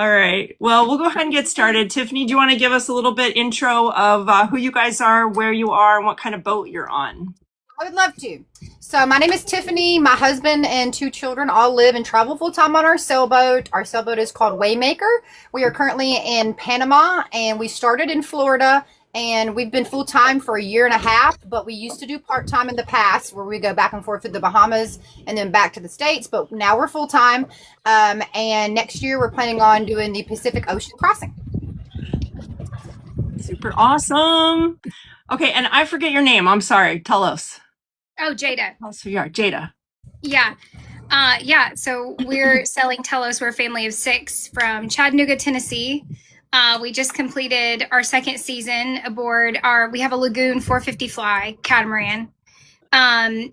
All right. Well, we'll go ahead and get started. Tiffany, do you want to give us a little bit intro of who you guys are, where you are, and what kind of boat you're on? I would love to. So my name is Tiffany. My husband and two children all live and travel full time on our sailboat. Our sailboat is called Waymaker. We are currently in Panama, and we started in Florida, and we've been full time for a year and a half. But we used to do part time in the past, where we go back and forth to the Bahamas and then back to the States. But now we're full time, and next year we're planning on doing the Pacific Ocean crossing. Super awesome. Okay, and I forget your name. I'm sorry. Tell us. Oh, Jada. Tell us who you are. Jada. Yeah. So we're selling Telos. We're a family of 6 from Chattanooga, Tennessee. We just completed our second season aboard we have a Lagoon 450 fly catamaran. And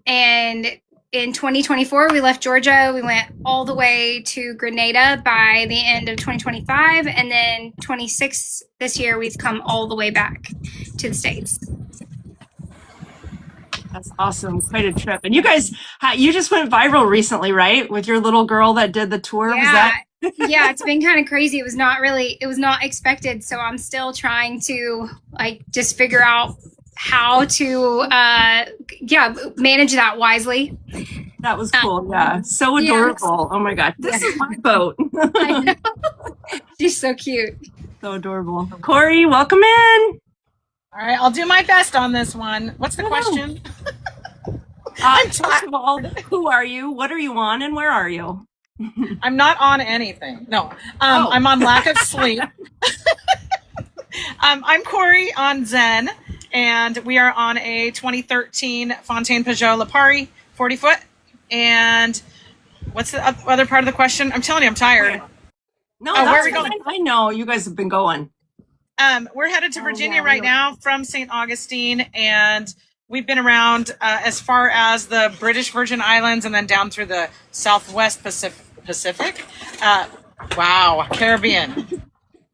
in 2024, we left Georgia. We went all the way to Grenada by the end of 2025. And then 26 this year, we've come all the way back to the States. That's awesome. Quite a trip. And you guys, you just went viral recently, right? With your little girl that did the tour. Yeah. Was that? Yeah, it's been kind of crazy. It was not expected. So I'm still trying to just figure out how to manage that wisely. That was cool. Yeah. So adorable. Oh my God. This is my boat. I know. She's so cute. So adorable. Corey, welcome in. All right, I'll do my best on this one. What's the question? First of all, who are you? What are you on? And where are you? I'm not on anything. No, I'm on lack of sleep. I'm Corey on Zen, and we are on a 2013 Fontaine Peugeot Lipari 40 foot. And what's the other part of the question? I'm telling you, I'm tired. No, where are we going? I know you guys have been going. We're headed to Virginia right now from St. Augustine, and we've been around as far as the British Virgin Islands and then down through the Southwest Pacific. Wow, Caribbean.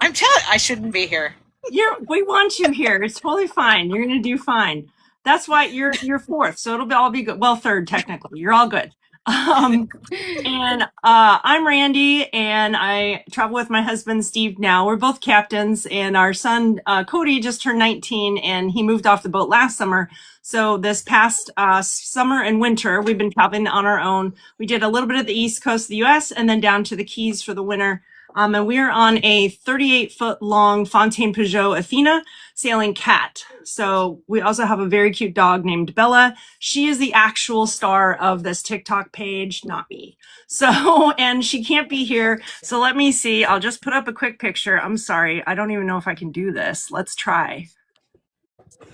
I shouldn't be here. We want you here. It's totally fine. You're going to do fine. That's why you're 4th, so it'll all be good. Well, 3rd technically. You're all good. And I'm Randy, and I travel with my husband Steve now. We're both captains, and our son Cody just turned 19, and he moved off the boat last summer. So this past summer and winter, we've been traveling on our own. We did a little bit of the East Coast of the US and then down to the Keys for the winter. And we are on a 38-foot long Fontaine Peugeot Athena sailing cat. So we also have a very cute dog named Bella. She is the actual star of this TikTok page, not me. So, and she can't be here. So let me see. I'll just put up a quick picture. I'm sorry. I don't even know if I can do this. Let's try.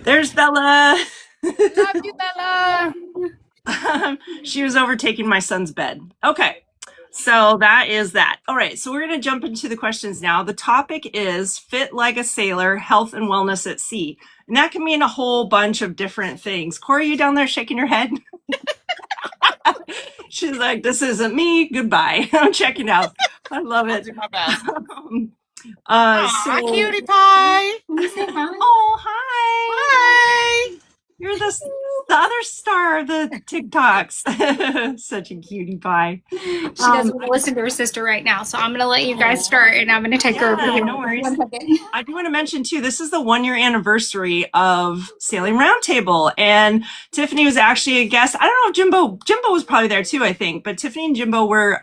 There's Bella. Love you, Bella. She was overtaking my son's bed. Okay. So that is that. All right. So we're going to jump into the questions now. The topic is Fit Like a Sailor, Health and Wellness at Sea. And that can mean a whole bunch of different things. Corey, you down there shaking your head? She's like, this isn't me. Goodbye. I'm checking out. I love it. I'll do my best. So, Cutie pie. oh, hi. Hi. You're the other star of the TikToks. Such a cutie pie. She doesn't want to listen to her sister right now, so I'm going to let you guys start, and I'm going to take her over. No worries. I do want to mention, too, this is the 1-year anniversary of Sailing Roundtable, and Tiffany was actually a guest. I don't know if Jimbo was probably there, too, I think, but Tiffany and Jimbo were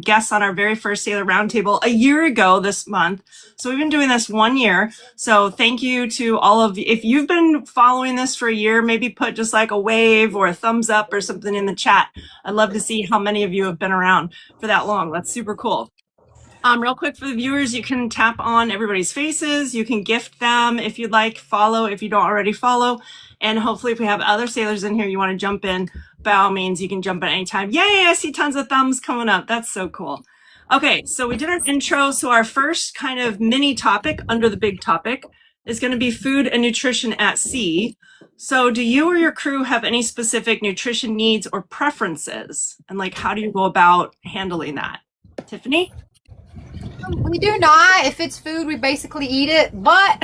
guests on our very first Sailor Roundtable a year ago this month. So we've been doing this 1 year. So thank you to all of you. If you've been following this for a year, maybe put just like a wave or a thumbs up or something in the chat. I'd love to see how many of you have been around for that long. That's super cool. Real quick for the viewers, you can tap on everybody's faces. You can gift them if you'd like, follow if you don't already follow. And hopefully if we have other sailors in here, you want to jump in, by all means, you can jump at any time. Yay, I see tons of thumbs coming up. That's so cool. Okay, so we did our intro. So our first kind of mini topic under the big topic is going to be food and nutrition at sea. So do you or your crew have any specific nutrition needs or preferences? And like, how do you go about handling that? Tiffany? We do not. If it's food, we basically eat it. But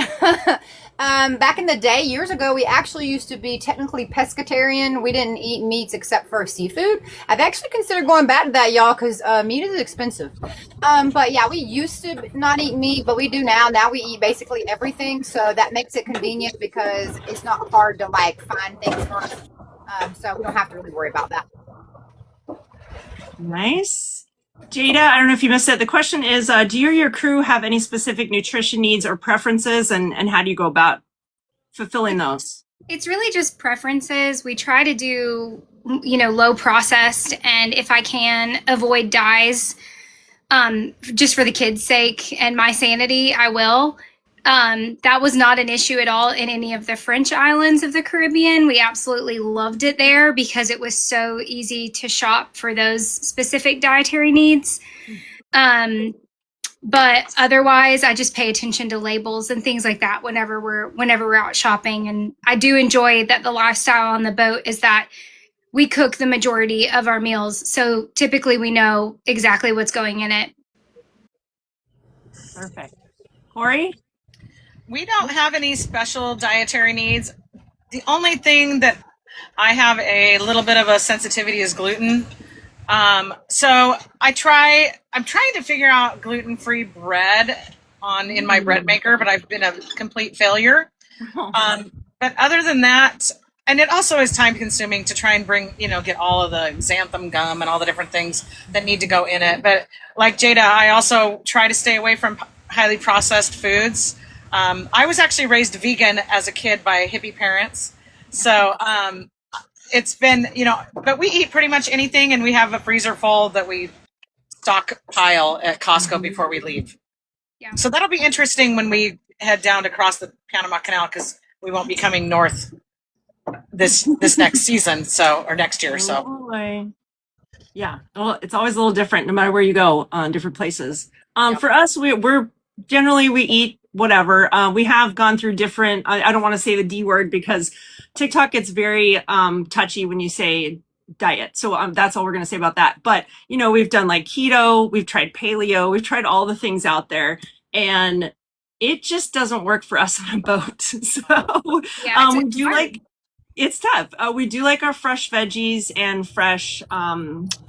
Back in the day, years ago, we actually used to be technically pescatarian. We didn't eat meats except for seafood. I've actually considered going back to that, y'all, because meat is expensive. But yeah, we used to not eat meat, but we do now. Now we eat basically everything, so that makes it convenient because it's not hard to like find things for us. So we don't have to really worry about that. Nice. Jada, I don't know if you missed it. The question is, do you or your crew have any specific nutrition needs or preferences, and how do you go about fulfilling those? It's really just preferences. We try to do, low processed, and if I can avoid dyes, just for the kids' sake and my sanity, I will. That was not an issue at all in any of the French islands of the Caribbean. We absolutely loved it there because it was so easy to shop for those specific dietary needs. But otherwise, I just pay attention to labels and things like that whenever we're out shopping. And I do enjoy that the lifestyle on the boat is that we cook the majority of our meals. So typically we know exactly what's going in it. Perfect. Corey? We don't have any special dietary needs. The only thing that I have a little bit of a sensitivity is gluten. So I'm trying to figure out gluten-free bread in my bread maker, but I've been a complete failure. But other than that, and it also is time consuming to try and get all of the xanthan gum and all the different things that need to go in it. But like Jada, I also try to stay away from highly processed foods. I was actually raised vegan as a kid by hippie parents. So it's been, but we eat pretty much anything, and we have a freezer full that we stockpile at Costco before we leave. Yeah. So that'll be interesting when we head down to cross the Panama Canal, because we won't be coming north this next season, or next year. So yeah, well, it's always a little different no matter where you go on different places. For us, we're generally we eat whatever. We have gone through different, I don't want to say the D word because TikTok gets very touchy when you say diet. So that's all we're going to say about that. But, we've done like keto, we've tried paleo, we've tried all the things out there, and it just doesn't work for us on a boat. So Yeah, we do it's tough. We do like our fresh veggies and fresh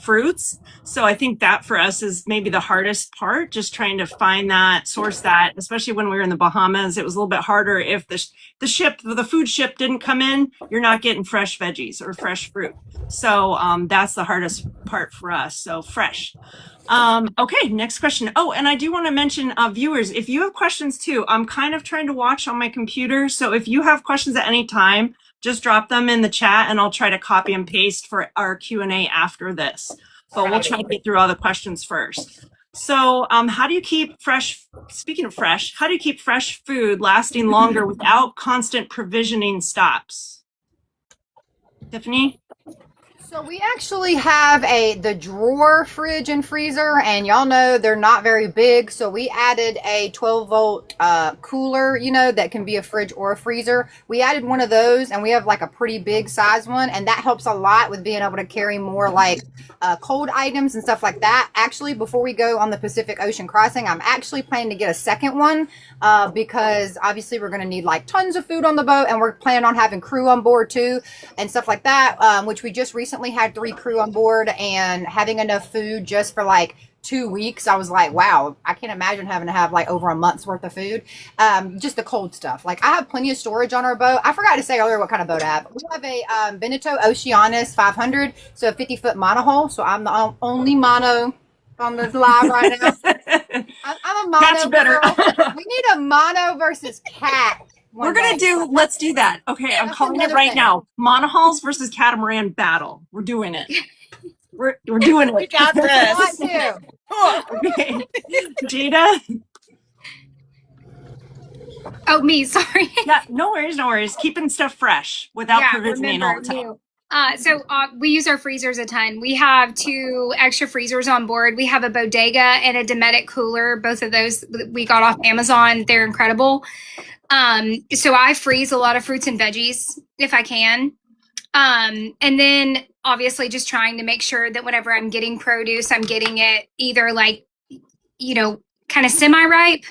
fruits. So I think that for us is maybe the hardest part, just trying to find that, source that, especially when we were in the Bahamas. It was a little bit harder if the food ship didn't come in, you're not getting fresh veggies or fresh fruit. So that's the hardest part for us. So fresh. Okay, next question. Oh, and I do want to mention, viewers, if you have questions too, I'm kind of trying to watch on my computer. So if you have questions at any time, just drop them in the chat and I'll try to copy and paste for our Q&A after this. But we'll try to get through all the questions first. So how do you keep speaking of fresh, how do you keep fresh food lasting longer without constant provisioning stops? Tiffany? So we actually have the drawer fridge and freezer, and y'all know they're not very big. So we added a 12-volt cooler, that can be a fridge or a freezer. We added one of those, and we have like a pretty big size one, and that helps a lot with being able to carry more like cold items and stuff like that. Actually, before we go on the Pacific Ocean crossing, I'm actually planning to get a second one because obviously we're going to need like tons of food on the boat, and we're planning on having crew on board too and stuff like that, which we just recently had 3 crew on board, and having enough food just for like 2 weeks, I was like, wow, I can't imagine having to have like over a month's worth of food. Just the cold stuff. Like I have plenty of storage on our boat. I forgot to say earlier what kind of boat I have. We have a Beneteau Oceanus 500, so a 50-foot monohull. So I'm the only mono on this live right now. I'm a mono. That's better. We need a mono versus cat. Let's do that. Okay, I'm calling it right now. Monohulls versus catamaran battle. We're doing it. We're doing it. We got this. Okay. Jada? Oh, me, sorry. Yeah, no worries. Keeping stuff fresh without provisioning all the time. So we use our freezers a ton. We have 2 extra freezers on board. We have a bodega and a Dometic cooler. Both of those we got off Amazon. They're incredible. So I freeze a lot of fruits and veggies if I can. And then obviously just trying to make sure that whenever I'm getting produce, I'm getting it either like, kind of semi-ripe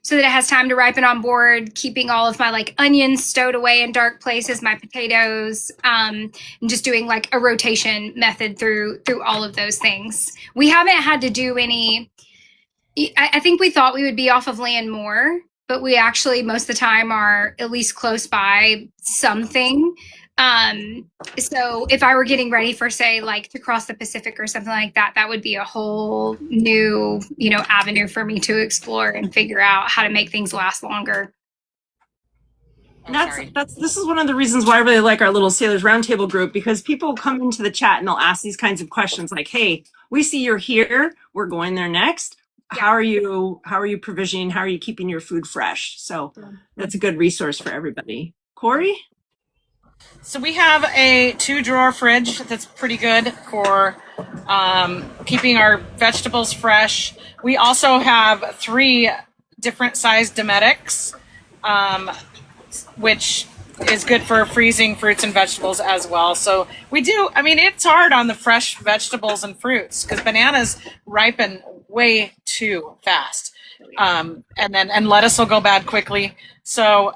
so that it has time to ripen on board, keeping all of my like onions stowed away in dark places, my potatoes, and just doing like a rotation method through all of those things. We haven't had to do any, I think we thought we would be off of land more, but we actually most of the time are at least close by something. So if I were getting ready for, say, like to cross the Pacific or something like that, that would be a whole new, avenue for me to explore and figure out how to make things last longer. This is one of the reasons why I really like our little Sailors Roundtable group, because people come into the chat and they'll ask these kinds of questions like, hey, we see you're here, we're going there next. Yeah. How are you provisioning? How are you keeping your food fresh? So that's a good resource for everybody. Corey? So we have a 2-drawer fridge that's pretty good for keeping our vegetables fresh. We also have 3 different sized Domestics, which is good for freezing fruits and vegetables as well. So we do, it's hard on the fresh vegetables and fruits because bananas ripen way too fast. And lettuce will go bad quickly. So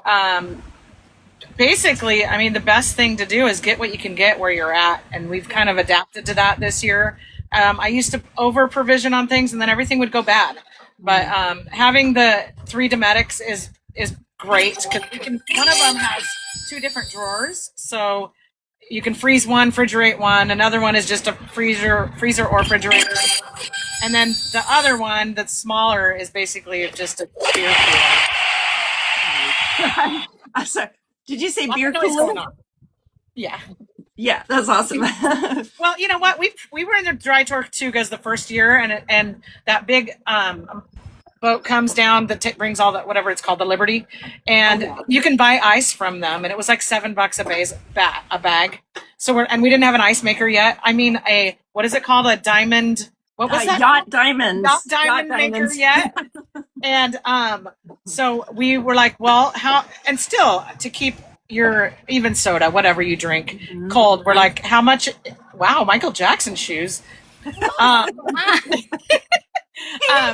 basically, the best thing to do is get what you can get where you're at. And we've kind of adapted to that this year. I used to over provision on things and then everything would go bad. But having the 3 Domestics is great because one of them has 2 different drawers. So you can freeze one, refrigerate one. Another one is just a freezer or refrigerator. And then the other one that's smaller is basically just a beer cooler. Sorry. Did you say beer cooler? Yeah. Yeah, that's awesome. Well, you know what? We were in the dry torque too, guys, the first year, and that big boat comes down that brings all that, whatever it's called, the Liberty, and you can buy ice from them, and it was like $7 a bag. So we didn't have an ice maker yet. What is it called? A diamond. What was that? Yacht diamonds. Not diamond maker yet. And so we were like, well, how? And still, to keep your even soda, whatever you drink, cold, we're like, how much? Wow, Michael Jackson shoes.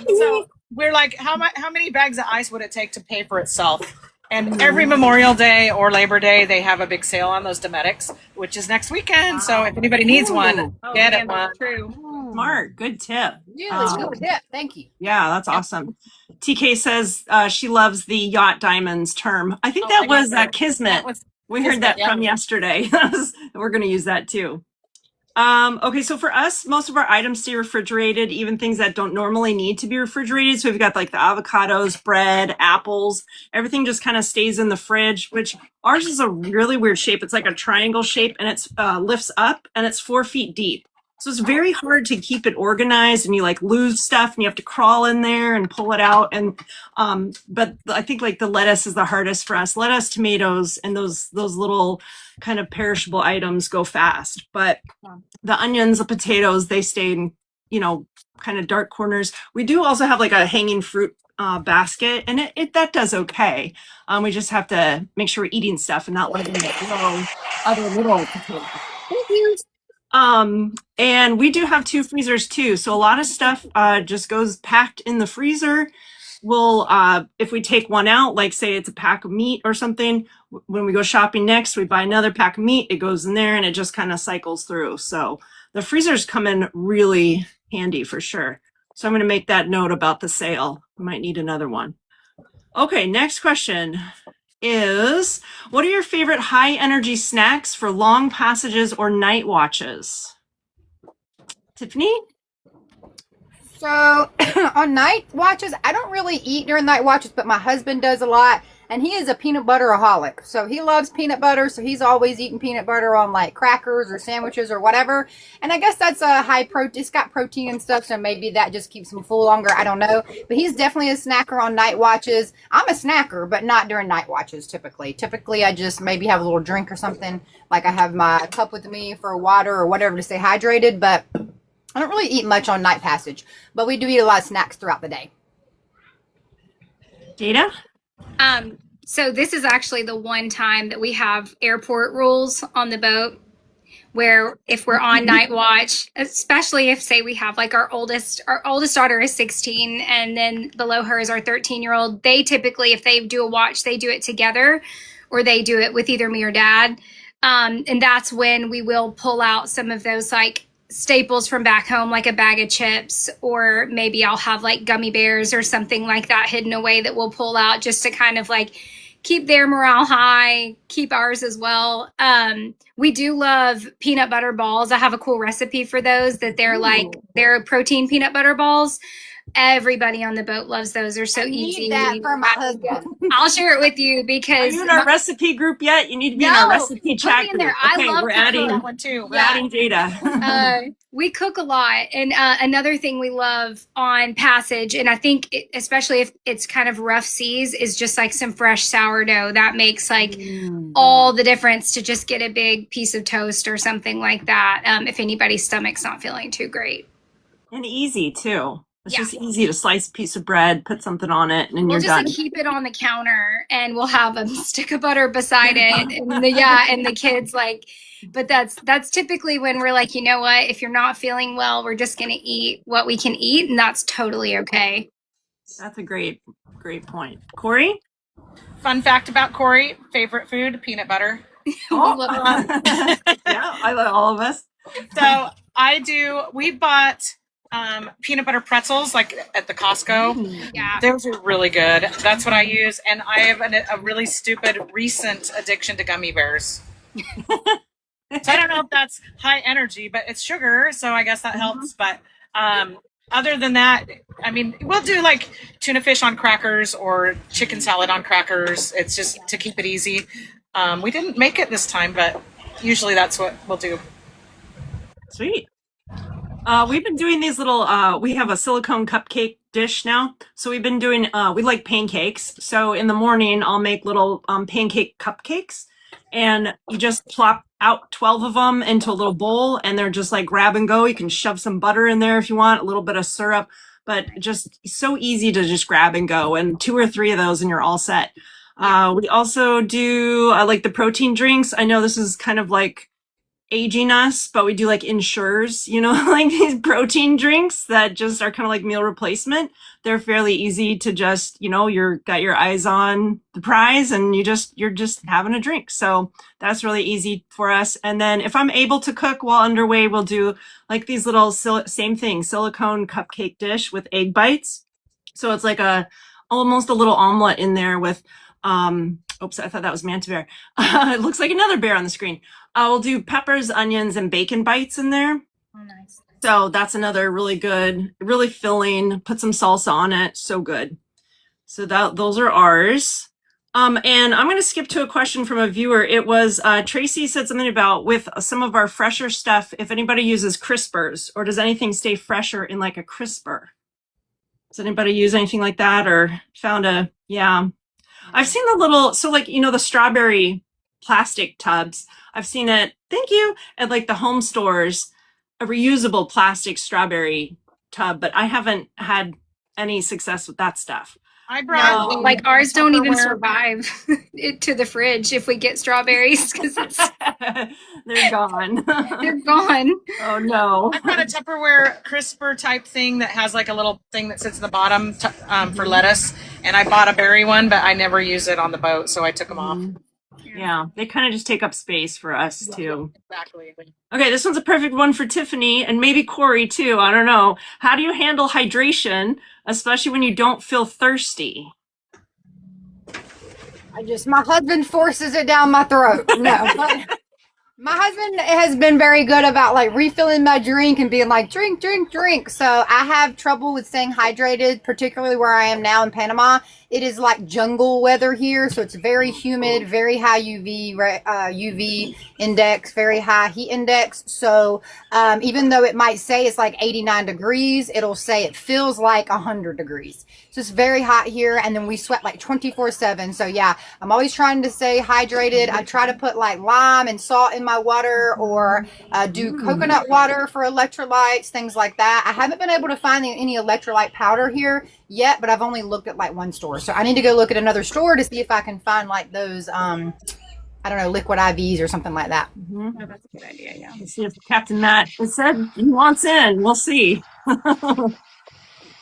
So we're like, how many bags of ice would it take to pay for itself? And every Memorial Day or Labor Day, they have a big sale on those Domestics, which is next weekend. Wow. So if anybody needs one, get it one. True. Smart. Good tip. Really good tip. Thank you. Yeah, that's awesome. TK says she loves the Yacht Diamonds term. I think that was Kismet. We heard that from yesterday. We're going to use that too. Okay, so for us, most of our items stay refrigerated, even things that don't normally need to be refrigerated. So we've got like the avocados, bread, apples, everything just kind of stays in the fridge, which ours is a really weird shape. It's like a triangle shape and it's lifts up and it's 4 feet deep. So it's very hard to keep it organized and you like lose stuff and you have to crawl in there and pull it out. And, but I think like the lettuce is the hardest for us. Lettuce, tomatoes, and those little kind of perishable items go fast. But the onions, the potatoes, they stay in, kind of dark corners. We do also have like a hanging fruit basket and that does okay. We just have to make sure we're eating stuff and not letting it grow other little potatoes. Thank you. And we do have 2 freezers too. So a lot of stuff just goes packed in the freezer. We'll, if we take one out, like say it's a pack of meat or something, when we go shopping next, we buy another pack of meat, it goes in there and it just kind of cycles through. So the freezers come in really handy for sure. So I'm going to make that note about the sale. We might need another one. Okay, next question is, what are your favorite high energy snacks for long passages or night watches? Tiffany? So on night watches, I don't really eat during night watches, but my husband does a lot. And he is a peanut butteraholic. So he loves peanut butter. So he's always eating peanut butter on like crackers or sandwiches or whatever. And I guess that's a high protein. It's got protein and stuff. So maybe that just keeps him full longer. I don't know. But he's definitely a snacker on night watches. I'm a snacker, but not during night watches typically. Typically, I just maybe have a little drink or something. Like I have my cup with me for water or whatever to stay hydrated. But I don't really eat much on night passage. But we do eat a lot of snacks throughout the day. Jada? So this is actually the one time that we have airport rules on the boat. where if we're on night watch, especially if say we have like our oldest daughter is 16 and then below her is our 13-year-old, they typically, if they do a watch, they do it together or they do it with either me or dad. And that's when we will pull out some of those like staples from back home, like a bag of chips, or maybe I'll have like gummy bears or something like that hidden away that we'll pull out just to kind of like keep their morale high, keep ours as well. We do love peanut butter balls. I have a cool recipe for those that they're protein peanut butter balls. Everybody on the boat loves those. They're so easy. Need that for my husband. I'll share it with you Are because you in our recipe group yet? You need to be in our recipe chat me in group. there. I Okay, love we're to adding cook. One too. we're adding data. We cook a lot. And another thing we love on Passage, and I think especially if it's kind of rough seas, is just like some fresh sourdough. That makes like all the difference to just get a big piece of toast or something like that if anybody's stomach's not feeling too great. And easy too. It's Yeah. just easy to slice a piece of bread, put something on it, and then We'll you're just done. like, keep it on the counter and we'll have a stick of butter beside it. And the kids like, but that's typically when we're like, you know what, if you're not feeling well, we're just going to eat what we can eat. And that's totally okay. That's a great point. Corey? Fun fact about Corey: favorite food, peanut butter. Yeah, I love all of us. So we bought peanut butter pretzels like at the Costco. Yeah. Those are really good. That's what I use. And I have a really stupid recent addiction to gummy bears. So I don't know if that's high energy, but it's sugar. So I guess that helps. But other than that, I mean, we'll do like tuna fish on crackers or chicken salad on crackers. It's just to keep it easy. We didn't make it this time, but usually that's what we'll do. Sweet. We've been doing these little, we have a silicone cupcake dish now. So we've been doing, we like pancakes. So in the morning, I'll make little pancake cupcakes and you just plop out 12 of them into a little bowl and they're just like grab and go. You can shove some butter in there if you want, a little bit of syrup, but just so easy to just grab and go, and 2 or 3 of those and you're all set. We also do like the protein drinks. I know this is kind of like aging us, but we do like Ensures, like these protein drinks that just are kind of like meal replacement. They're fairly easy to just, you're got your eyes on the prize and you're just having a drink. So that's really easy for us. And then if I'm able to cook while underway, we'll do like these little same thing, silicone cupcake dish with egg bites. So it's like almost a little omelet in there with, oops, I thought that was Manta Bear. It looks like another bear on the screen. We'll do peppers, onions, and bacon bites in there. Oh, nice. So that's another really good, really filling. Put some salsa on it. So good. So those are ours. And I'm going to skip to a question from a viewer. It was Tracy said something about with some of our fresher stuff, if anybody uses crispers, or does anything stay fresher in like a crisper? Does anybody use anything like that or found yeah. I've seen the little, so like, the strawberry plastic tubs. I've seen it, thank you, at like the home stores, a reusable plastic strawberry tub, but I haven't had any success with that stuff. I brought Like ours don't even Tupperware. survive it to the fridge if we get strawberries because They're gone. they're gone. Oh no. I've got a Tupperware crisper type thing that has like a little thing that sits in the bottom for lettuce. And I bought a berry one, but I never use it on the boat, so I took them off. Yeah, they kind of just take up space for us too. Exactly. Okay, this one's a perfect one for Tiffany and maybe Corey too. I don't know. How do you handle hydration, especially when you don't feel thirsty? My husband forces it down my throat. No. But my husband has been very good about like refilling my drink and being like, drink, drink, drink. So I have trouble with staying hydrated, particularly where I am now in Panama. It is like jungle weather here. So it's very humid, very high UV index, very high heat index. So even though it might say it's like 89 degrees, it'll say it feels like 100 degrees. So it's very hot here. And then we sweat like 24/7. So yeah, I'm always trying to stay hydrated. I try to put like lime and salt in my water or do coconut water for electrolytes, things like that. I haven't been able to find any electrolyte powder here yet, but I've only looked at like one store. So I need to go look at another store to see if I can find like those I don't know, liquid IVs or something like that. Mhm. Oh, that's a good idea. Yeah. Let's see if Captain Matt it said he wants in. We'll see. We'll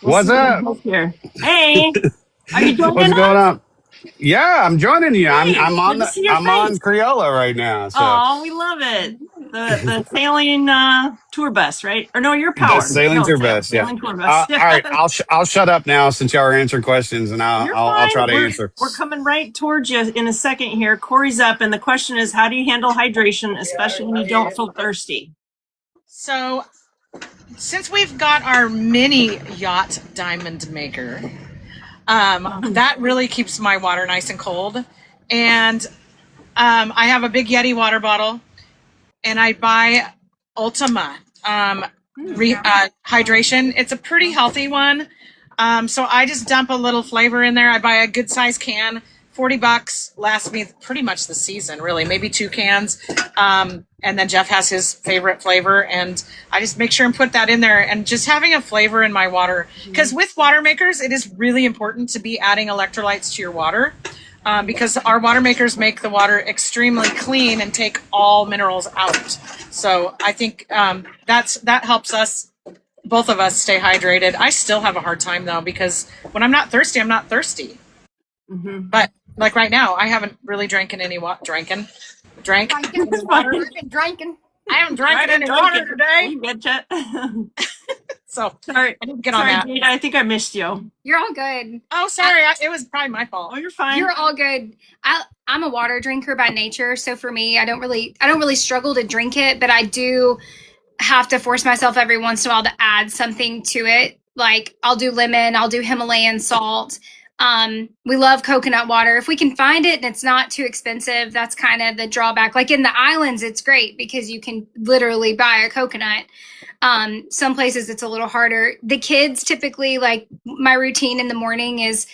What's see what up? he does here. Hey, are you joining What's going us? on? Yeah, I'm joining you. Hey, I'm on good to see your I'm on face. Criolla right now. So Oh, we love it. The sailing tour bus, right? Or no, you're the powered. sailing No, tour bus. Yeah. sailing tour bus. All right. I'll shut up now since y'all are answering questions, and You're I'll try fine. to answer. We're coming right towards you in a second here. Corey's up, and the question is, how do you handle hydration, especially when you don't feel thirsty? So, since we've got our mini yacht diamond maker, that really keeps my water nice and cold. And I have a big Yeti water bottle, and I buy Ultima hydration. It's a pretty healthy one. So I just dump a little flavor in there. I buy a good size can, $40, lasts me pretty much the season, really, maybe 2 cans. And then Jeff has his favorite flavor, and I just make sure and put that in there, and just having a flavor in my water. Because with water makers, it is really important to be adding electrolytes to your water. Because our water makers make the water extremely clean and take all minerals out. So I think that helps us, both of us, stay hydrated. I still have a hard time though, because when I'm not thirsty, I'm not thirsty. Mm-hmm. But like right now, I haven't really drank any water. Drank. Drinking. I haven't drank any water today. We getcha. So Sorry, I didn't get on sorry, that. Jada, I think I missed you. You're all good. Oh, sorry. It was probably my fault. Oh, you're fine. You're all good. I'm a water drinker by nature, so for me, I don't really struggle to drink it, but I do have to force myself every once in a while to add something to it. Like I'll do lemon, I'll do Himalayan salt. We love coconut water. If we can find it and it's not too expensive, that's kind of the drawback. Like in the islands, it's great because you can literally buy a coconut. Some places it's a little harder. The kids typically, like my routine in the morning is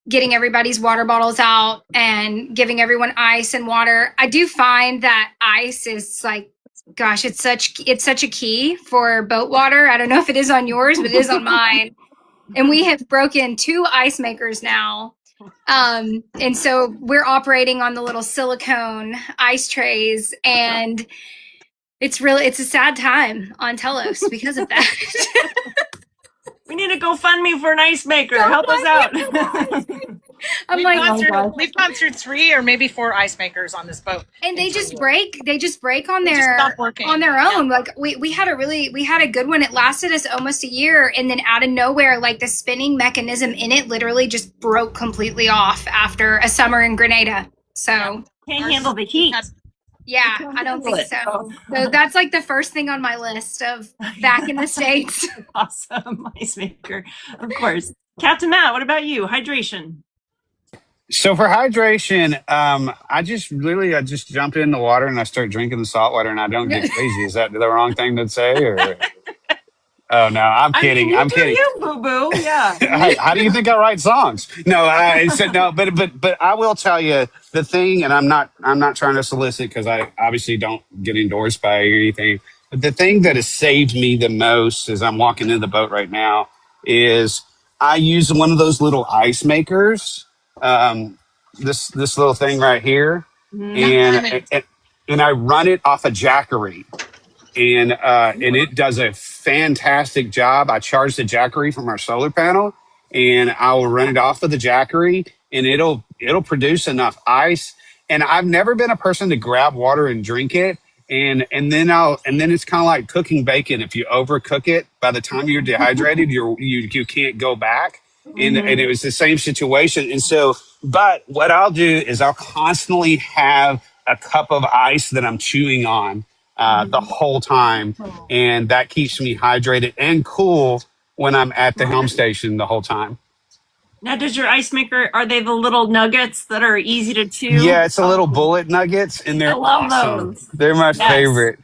getting everybody's water bottles out and giving everyone ice and water. I do find that ice is like, gosh, it's such a key for boat water. I don't know if it is on yours, but it is on mine. And we have broken 2 ice makers now. And so we're operating on the little silicone ice trays, and it's a sad time on Telos because of that. We need to go fund me for an ice maker. Help us out. I'm We've like, gone through 3 or maybe 4 ice makers on this boat. and they just break on They just their stop working. on their own. Like we had a good one. It lasted us almost a year, and then out of nowhere, like the spinning mechanism in it literally just broke completely off after a summer in Grenada. So Can't handle the heat. yeah, can't I don't handle think it. so. So that's like the first thing on my list of back in the States. Awesome ice maker, of course. Captain Matt, what about you? Hydration. So for hydration, I just jump in the water and I start drinking the salt water, and I don't get crazy. Is that the wrong thing to say? Or oh no, I'm kidding. You I'm do kidding. you, boo boo. Yeah. How do you think I write songs? No, I said no, but I will tell you the thing, and I'm not trying to solicit because I obviously don't get endorsed by anything. But the thing that has saved me the most as I'm walking in the boat right now is I use one of those little ice makers. This little thing right here, and I run it off a Jackery, and it does a fantastic job. I charge the Jackery from our solar panel, and I will run it off of the Jackery, and it'll produce enough ice. And I've never been a person to grab water and drink it. And then it's kind of like cooking bacon. If you overcook it, by the time you're dehydrated, you can't go back. And it was the same situation. And so, but what I'll do is I'll constantly have a cup of ice that I'm chewing on the whole time, and that keeps me hydrated and cool when I'm at the helm station the whole time. Now, does your ice maker, are they the little nuggets that are easy to chew? Yeah, it's a little bullet nuggets, and they're I love awesome. those. They're my favorite.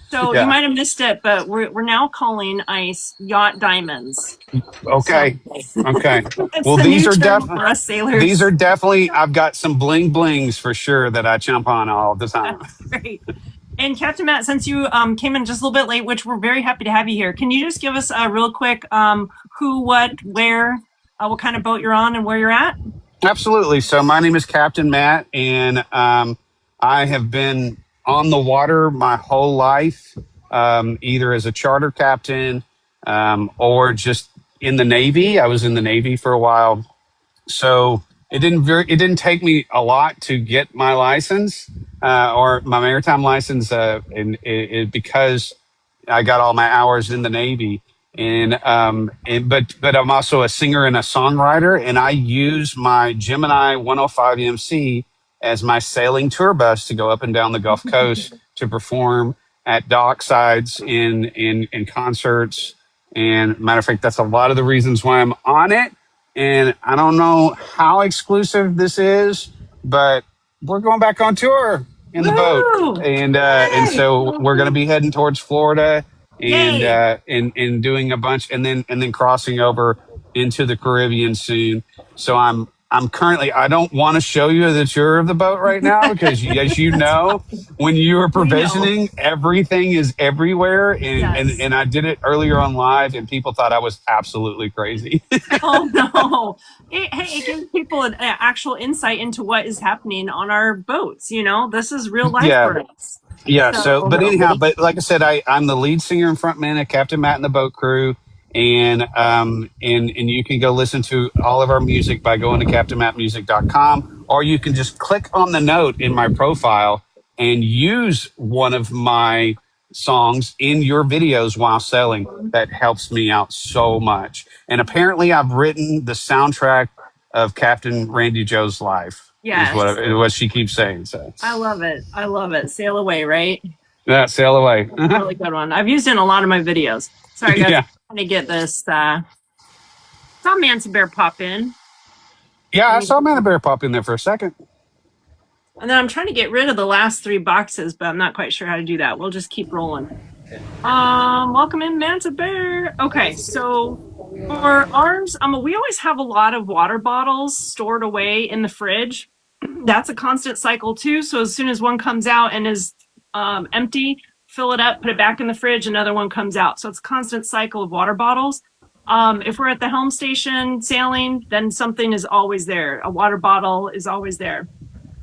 So Yeah. you might have missed it, but we're now calling ice yacht diamonds. Okay. Okay. It's Well, the these new are term for us sailors. These are definitely, I've got some bling blings for sure that I jump on all the time. Great. And Captain Matt, since you came in just a little bit late, which we're very happy to have you here, can you just give us a real quick who, what, where, what kind of boat you're on and where you're at? Absolutely. So my name is Captain Matt, and I I have been on the water my whole life, either as a charter captain or just in the Navy. I was in the Navy for a while, so it didn't take me a lot to get my license or my maritime license, because I got all my hours in the Navy. But I'm also a singer and a songwriter, and I use my Gemini 105 MC as my sailing tour bus to go up and down the Gulf Coast to perform at docksides in concerts. And matter of fact, that's a lot of the reasons why I'm on it. And I don't know how exclusive this is, but we're going back on tour in the boat, Woo! and so we're going to be heading towards Florida and Yay! and doing a bunch, and then crossing over into the Caribbean soon. So I'm currently, I don't want to show you the tour of the boat right now because as you know, when you are provisioning, everything is everywhere. Yes. And I did it earlier on live and people thought I was absolutely crazy. Oh no! It gives people an actual insight into what is happening on our boats. You know, this is real life Yeah. for us. Yeah. So, but anyhow, So, but like I said, I'm the lead singer and frontman of Captain Matt and the Boat Crew. And you can go listen to all of our music by going to captainmattmusic.com, or you can just click on the note in my profile and use one of my songs in your videos while sailing. That helps me out so much. And apparently I've written the soundtrack of Captain Randy Joe's life. yes, Is what she keeps saying. So I love it. I love it. Sail away, right? yeah, sail away. Really good one. I've used it in a lot of my videos. Sorry, guys. Yeah. I'm trying to get this. Saw Manson Bear pop in. Yeah, I saw Man Bear pop in there for a second. And then I'm trying to get rid of the last 3 boxes, but I'm not quite sure how to do that. We'll just keep rolling. Welcome in, Manta Bear. Okay, so for ours, we always have a lot of water bottles stored away in the fridge. That's a constant cycle too. So as soon as one comes out and is empty, fill it up, put it back in the fridge, another one comes out. So it's a constant cycle of water bottles. If we're at the helm station sailing, then something is always there. A water bottle is always there.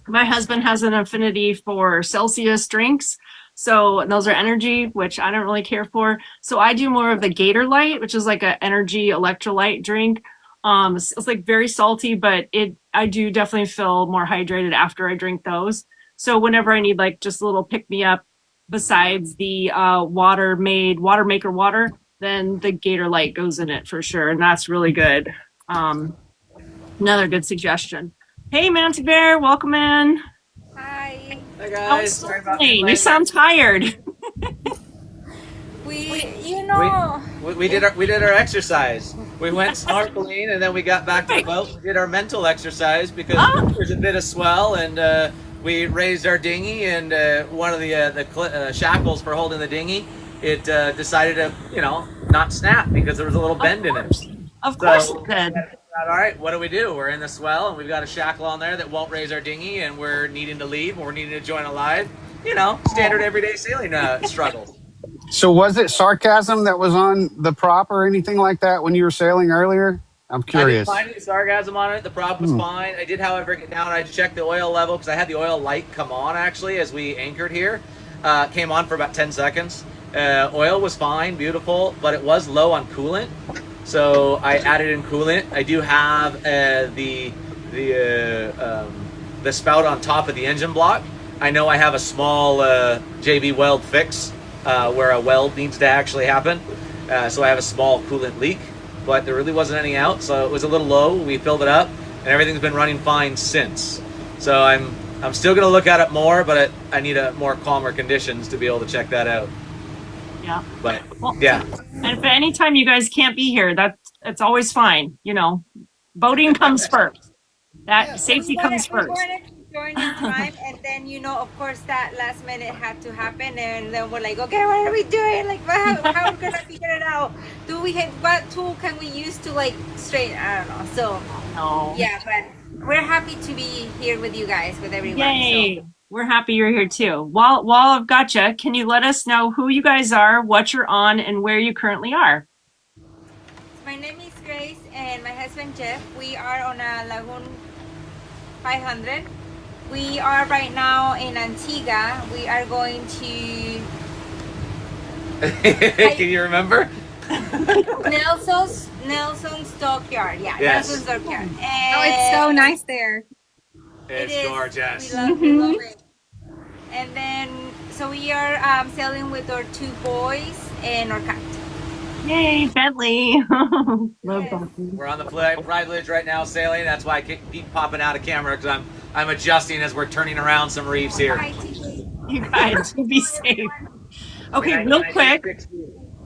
My husband has an affinity for Celsius drinks. So those are energy, which I don't really care for. So I do more of the Gator Light, which is like an energy electrolyte drink. It's like very salty, but I do definitely feel more hydrated after I drink those. So whenever I need like just a little pick me up besides the water maker water, then the Gator Light goes in it for sure. And that's really good. Another good suggestion. Hey, Manta Bear, welcome in. Hi. Hi guys. Sorry about you sound tired. We did our exercise. We went snorkeling and then we got back to the boat. We did our mental exercise because there's a bit of swell and we raised our dinghy and one of the shackles for holding the dinghy, it decided to not snap because there was a little bend in it. Of course it did. All right, what do? We're in the swell and we've got a shackle on there that won't raise our dinghy and we're needing to leave or we're needing to join a live. Standard everyday sailing struggles. So was it sarcasm that was on the prop or anything like that when you were sailing earlier? I'm curious. I didn't find any sarcasm on it. The prop was fine. I did, however, get down and I checked the oil level because I had the oil light come on actually as we anchored here. Came on for about 10 seconds. Oil was fine, beautiful, but it was low on coolant. So I added in coolant. I do have the spout on top of the engine block. I know I have a small JB weld fix where a weld needs to actually happen. So I have a small coolant leak, but there really wasn't any out. So it was a little low. We filled it up and everything's been running fine since. So I'm still going to look at it more, but I need more calmer conditions to be able to check that out. Yeah. But well, yeah. And if any time you guys can't be here, it's always fine. Boating comes first. Safety comes first. We wanted to join in time, and then of course that last minute had to happen, and then we're like, okay, what are we doing? Like, how are we gonna figure it out? What tool can we use to straighten? I don't know. So No. yeah, but we're happy to be here with you guys, with everyone. Yay. So. We're happy you're here too. While I've got you, can you let us know who you guys are, what you're on, and where you currently are? My name is Grace, and my husband Jeff. We are on a Lagoon 500. We are right now in Antigua. We are going to Can you remember? Nelson's Dockyard. Yeah, Yes. Nelson's Dockyard. Oh, it's so nice there. It's is. gorgeous. We love it. And then, so we are sailing with our 2 boys and our cat. Yay, Bentley. Love Yes. Bentley. We're on the bridge right now sailing. That's why I keep popping out of camera because I'm adjusting as we're turning around some reefs here. Hi, TJ. You guys, be safe. Okay, I real quick.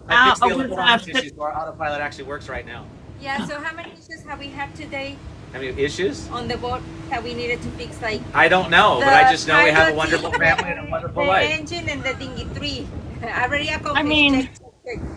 I fixed the with, electronics issue, so our autopilot actually works right now. Yeah, so how many issues have we had today Have you issues? on the boat that we needed to fix? Like, I don't know, but I just know we have a pilot, wonderful the- family and a wonderful the life. engine and the dinghy 3. I already accomplished. I mean,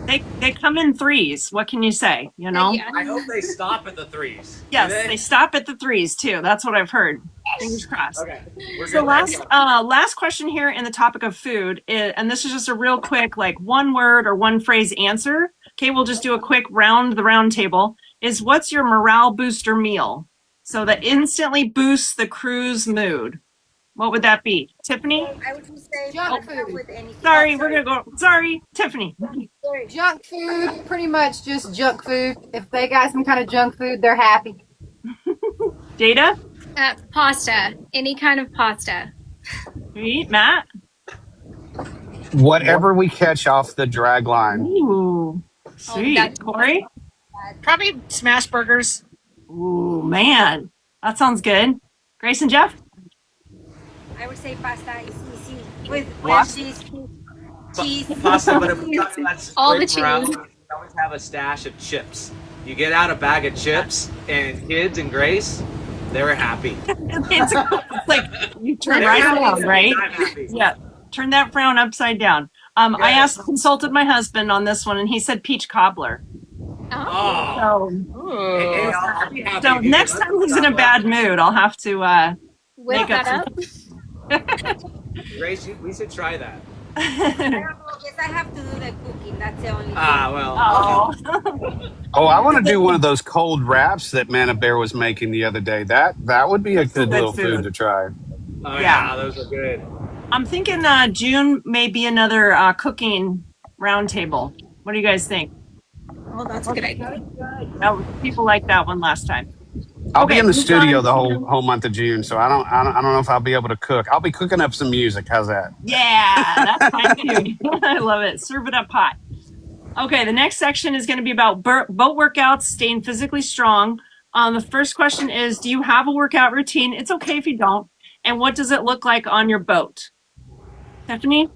check. they come in threes. What can you say? You know? Yeah. I hope they stop at the 3s. Do Yes, they? they stop at the threes too. That's what I've heard. Fingers crossed. Okay. We're So good. last question here in the topic of food, and this is just a real quick, like one word or one phrase answer. Okay, we'll just do a quick round table. Is what's your morale booster meal? So that instantly boosts the crew's mood. What would that be, Tiffany? I would just say Junk not food. with anything. Sorry, Oh, we're gonna go. Sorry, Tiffany. Sorry. Junk food, pretty much just junk food. If they got some kind of junk food, they're happy. Data, Pasta. Any kind of pasta. sweet. Matt. Whatever we catch off the drag line. Ooh, sweet. that's- Corey. Probably smash burgers. Ooh, man, that sounds good. Grace and Jeff. I would say pasta is easy with What? cheese. Pasta, but if we're talking about All the scraping around, cheese. we always have a stash of chips. You get out a bag of chips, and kids and Grace, they're happy. It's like you turn They're right happy. around, right? I'm happy. Yeah, turn that frown upside down. I consulted my husband on this one, and he said peach cobbler. Oh. Oh. So, Hey, I'll be happy so if you next do time he's in a bad mood, I'll have to Whip make up that up. Grace, we should try that. I don't know. Guess I have to do the cooking. That's the only thing. Well. Oh, Oh, I want to do one of those cold wraps that Mana Bear was making the other day. That would be a good little food to try. Oh, Yeah. those are good. I'm thinking June may be another cooking roundtable. What do you guys think? Oh, that's a good idea. People liked that one last time. I'll be Okay, in the we've studio gone the through- whole month of June, so I don't know if I'll be able to cook. I'll be cooking up some music. How's that? Yeah, that's fine too. I love it. Serve it up hot. Okay, the next section is going to be about boat workouts, staying physically strong. The first question is, do you have a workout routine? It's okay if you don't. And what does it look like on your boat? Stephanie?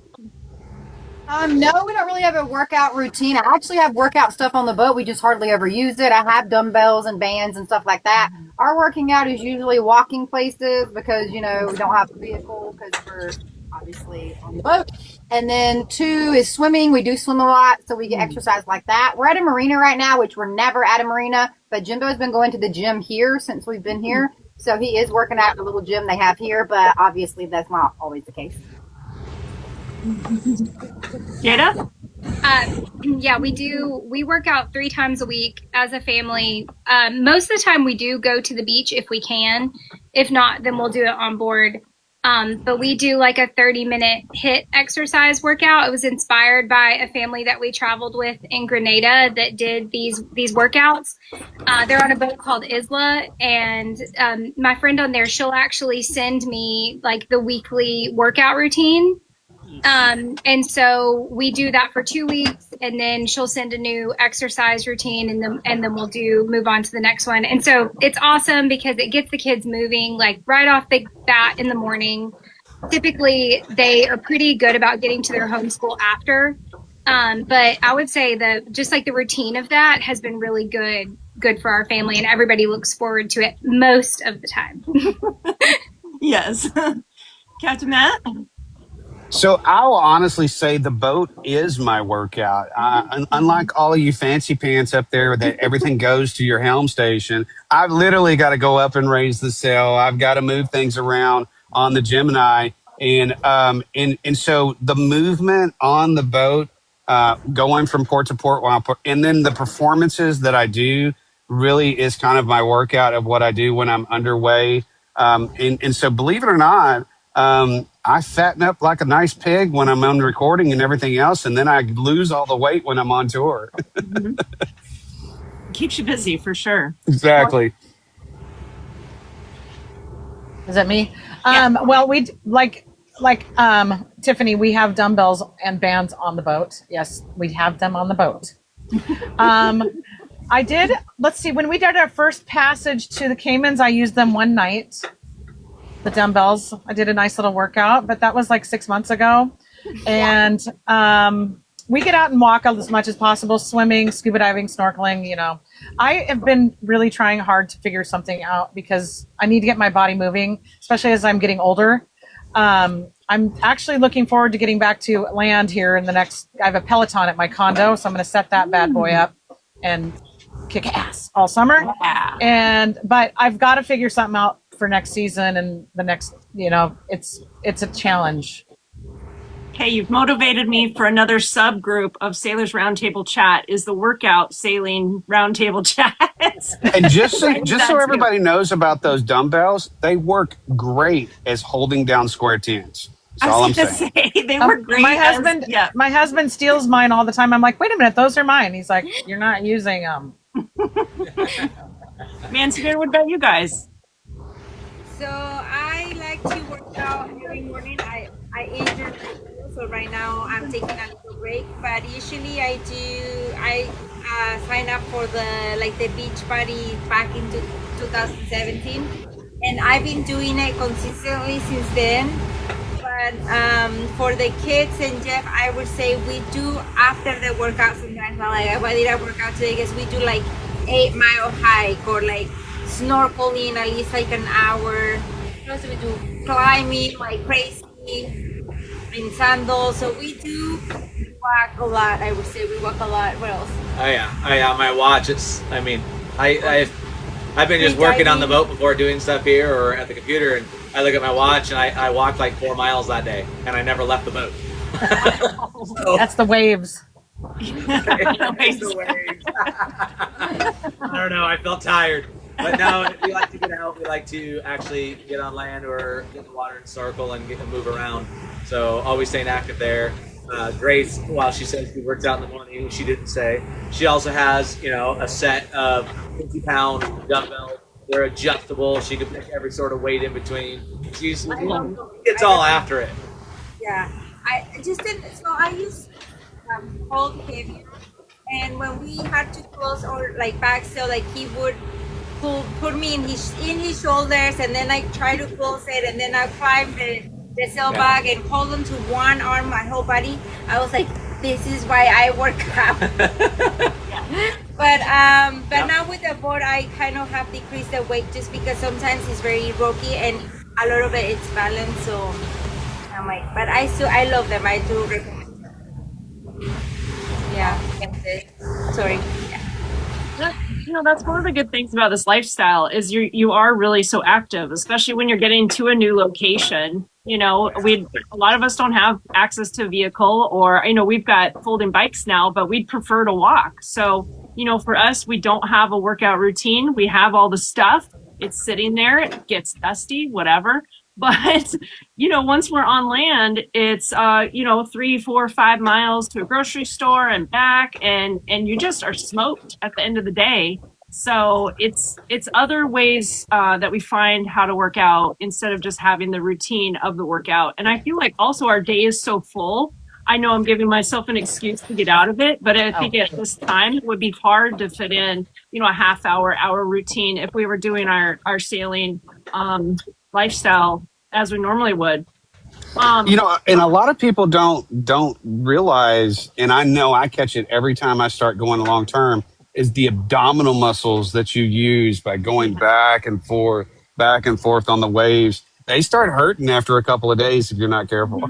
No, we don't really have a workout routine. I actually have workout stuff on the boat. We just hardly ever use it. I have dumbbells and bands and stuff like that. Our working out is usually walking places because, we don't have a vehicle because we're obviously on the boat. And then 2 is swimming. We do swim a lot, so we get exercise like that. We're at a marina right now, which we're never at a marina, but Jimbo's been going to the gym here since we've been here. So he is working out at the little gym they have here, but obviously that's not always the case. Jada? Yeah, we work out 3 times a week as a family. Most of the time we do go to the beach if we can. If not, then we'll do it on board. But we do like a 30-minute HIIT exercise workout. It was inspired by a family that we traveled with in Grenada that did these workouts. They're on a boat called Isla, and my friend on there, she'll actually send me like the weekly workout routine. And so we do that for 2 weeks, and then she'll send a new exercise routine, and then we'll move on to the next one. And so it's awesome because it gets the kids moving like right off the bat in the morning. Typically they are pretty good about getting to their homeschool after. But I would say that just like the routine of that has been really good for our family, and everybody looks forward to it most of the time. Yes. Captain Matt? So I will honestly say the boat is my workout. Unlike all of you fancy pants up there that everything goes to your helm station, I've literally got to go up and raise the sail. I've got to move things around on the Gemini. And so the movement on the boat, going from port to port, and then the performances that I do really is kind of my workout of what I do when I'm underway And so, believe it or not, I fatten up like a nice pig when I'm on recording and everything else, and then I lose all the weight when I'm on tour. Mhm. Keeps you busy for sure. Exactly. Is that me? Yeah. Well, we Tiffany, we have dumbbells and bands on the boat. Yes, we have them on the boat. I did, let's see, when we did our first passage to the Caymans, I used them one night, the dumbbells. I did a nice little workout, but that was like 6 months ago. And we get out and walk as much as possible, swimming, scuba diving, snorkeling, you know. I have been really trying hard to figure something out because I need to get my body moving, especially as I'm getting older. I'm actually looking forward to getting back to land here in the next, I have a Peloton at my condo, so I'm going to set that bad boy up and kick ass all summer. Yeah. But I've got to figure something out for next season and the next, you know, it's a challenge. Okay, you've motivated me for another subgroup of Sailors Roundtable Chat is the workout sailing roundtable chat. And just so everybody knows about those dumbbells, they work great as holding down square tens. That's all I'm saying. They work great. My husband steals mine all the time. I'm like, wait a minute, those are mine. He's like, you're not using them. Mansfield, what about you guys? So I like to work out every morning. I injured myself, so right now I'm taking a little break. But usually I sign up for the beach party back in 2017, and I've been doing it consistently since then. But for the kids and Jeff, I would say we do after the workout sometimes. Like if I did a workout today, guess we do like 8-mile hike or like snorkeling at least like an hour. Also we do climbing like crazy in sandals. So we do walk a lot. I would say we walk a lot. What else? Oh yeah, my watch. I've been just working on the boat before doing stuff here or at the computer, and I look at my watch and I walked like 4 miles that day, and I never left the boat. So, that's the waves. It's the waves. I don't know. I felt tired, but no, we like to get out. We like to actually get on land or get in the water and circle and get to move around. So always staying active there. Grace, while she says she works out in the morning, she didn't say. She also has, you know, a set of 50-pound dumbbells. They're adjustable. She can pick every sort of weight in between. It's all after it. Yeah, I use hold heavier, and when we had to close or like back still, like he would put me in his shoulders, and then I try to close it, and then I climb the sail bag and hold on to one arm, my whole body. I was like, this is why I work out. But now with the board, I kind of have decreased the weight just because sometimes it's very rocky and a lot of it's balance. So I'm like, but I love them. I do recommend them. Yeah. Sorry. Yeah. You know, that's one of the good things about this lifestyle is you are really so active, especially when you're getting to a new location. You know, a lot of us don't have access to a vehicle, or, you know, we've got folding bikes now, but we'd prefer to walk. So, you know, for us, we don't have a workout routine. We have all the stuff. It's sitting there. It gets dusty, whatever. But, you know, once we're on land, it's, 3, 4, 5 miles to a grocery store and back, and you just are smoked at the end of the day. So it's other ways that we find how to work out instead of just having the routine of the workout. And I feel like also our day is so full. I know I'm giving myself an excuse to get out of it, but I think at this time it would be hard to fit in, you know, a hour routine if we were doing our sailing lifestyle as we normally would. You know, and a lot of people don't realize, and I know I catch it every time I start going long term, is the abdominal muscles that you use by going back and forth on the waves. They start hurting after a couple of days if you're not careful.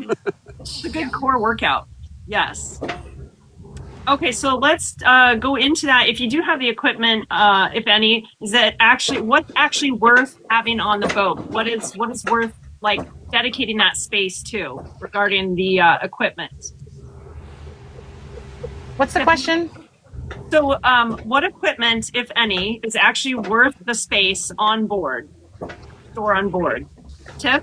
It's a good core workout. Yes. Okay, so let's go into that. If you do have the equipment, if any, what's actually worth having on the boat? What is worth like dedicating that space to regarding the equipment? What's the question? So what equipment, if any, is actually worth the space on board? store on board. Tiff?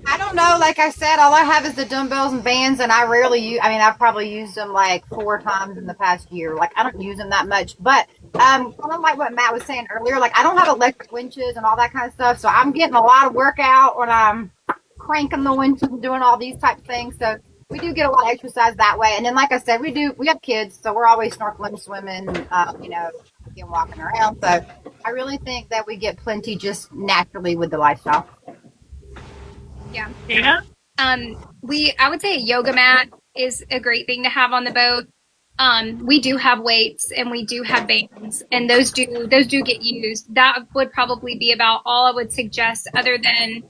I don't know. Like I said, all I have is the dumbbells and bands, and I rarely use. I mean, I've probably used them like 4 times in the past year. Like I don't use them that much. But kind of like what Matt was saying earlier. Like I don't have electric winches and all that kind of stuff, so I'm getting a lot of workout when I'm cranking the winches and doing all these type of things. So we do get a lot of exercise that way. And then, like I said, we have kids, so we're always snorkeling, swimming, and walking around. So I really think that we get plenty just naturally with the lifestyle. Yeah. Yeah. I would say a yoga mat is a great thing to have on the boat. We do have weights and we do have bands, and those do get used. That would probably be about all I would suggest, other than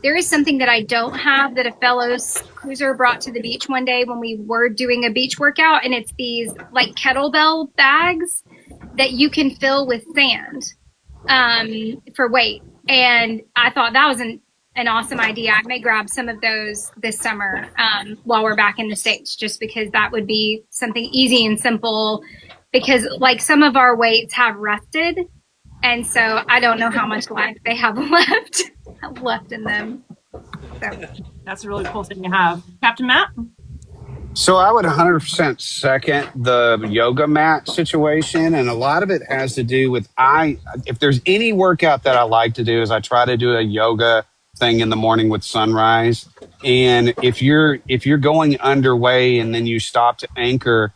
there is something that I don't have that a fellow cruiser brought to the beach one day when we were doing a beach workout, and it's these like kettlebell bags that you can fill with sand for weight. And I thought that was an awesome idea. I may grab some of those this summer while we're back in the States, just because that would be something easy and simple, because like some of our weights have rusted, and so I don't know how much life they have left in them. So That's a really cool thing to have. Captain Matt? So I would 100% second the yoga mat situation, and a lot of it has to do with if there's any workout that I like to do is I try to do a yoga thing in the morning with sunrise. And if you're going underway and then you stop to anchor,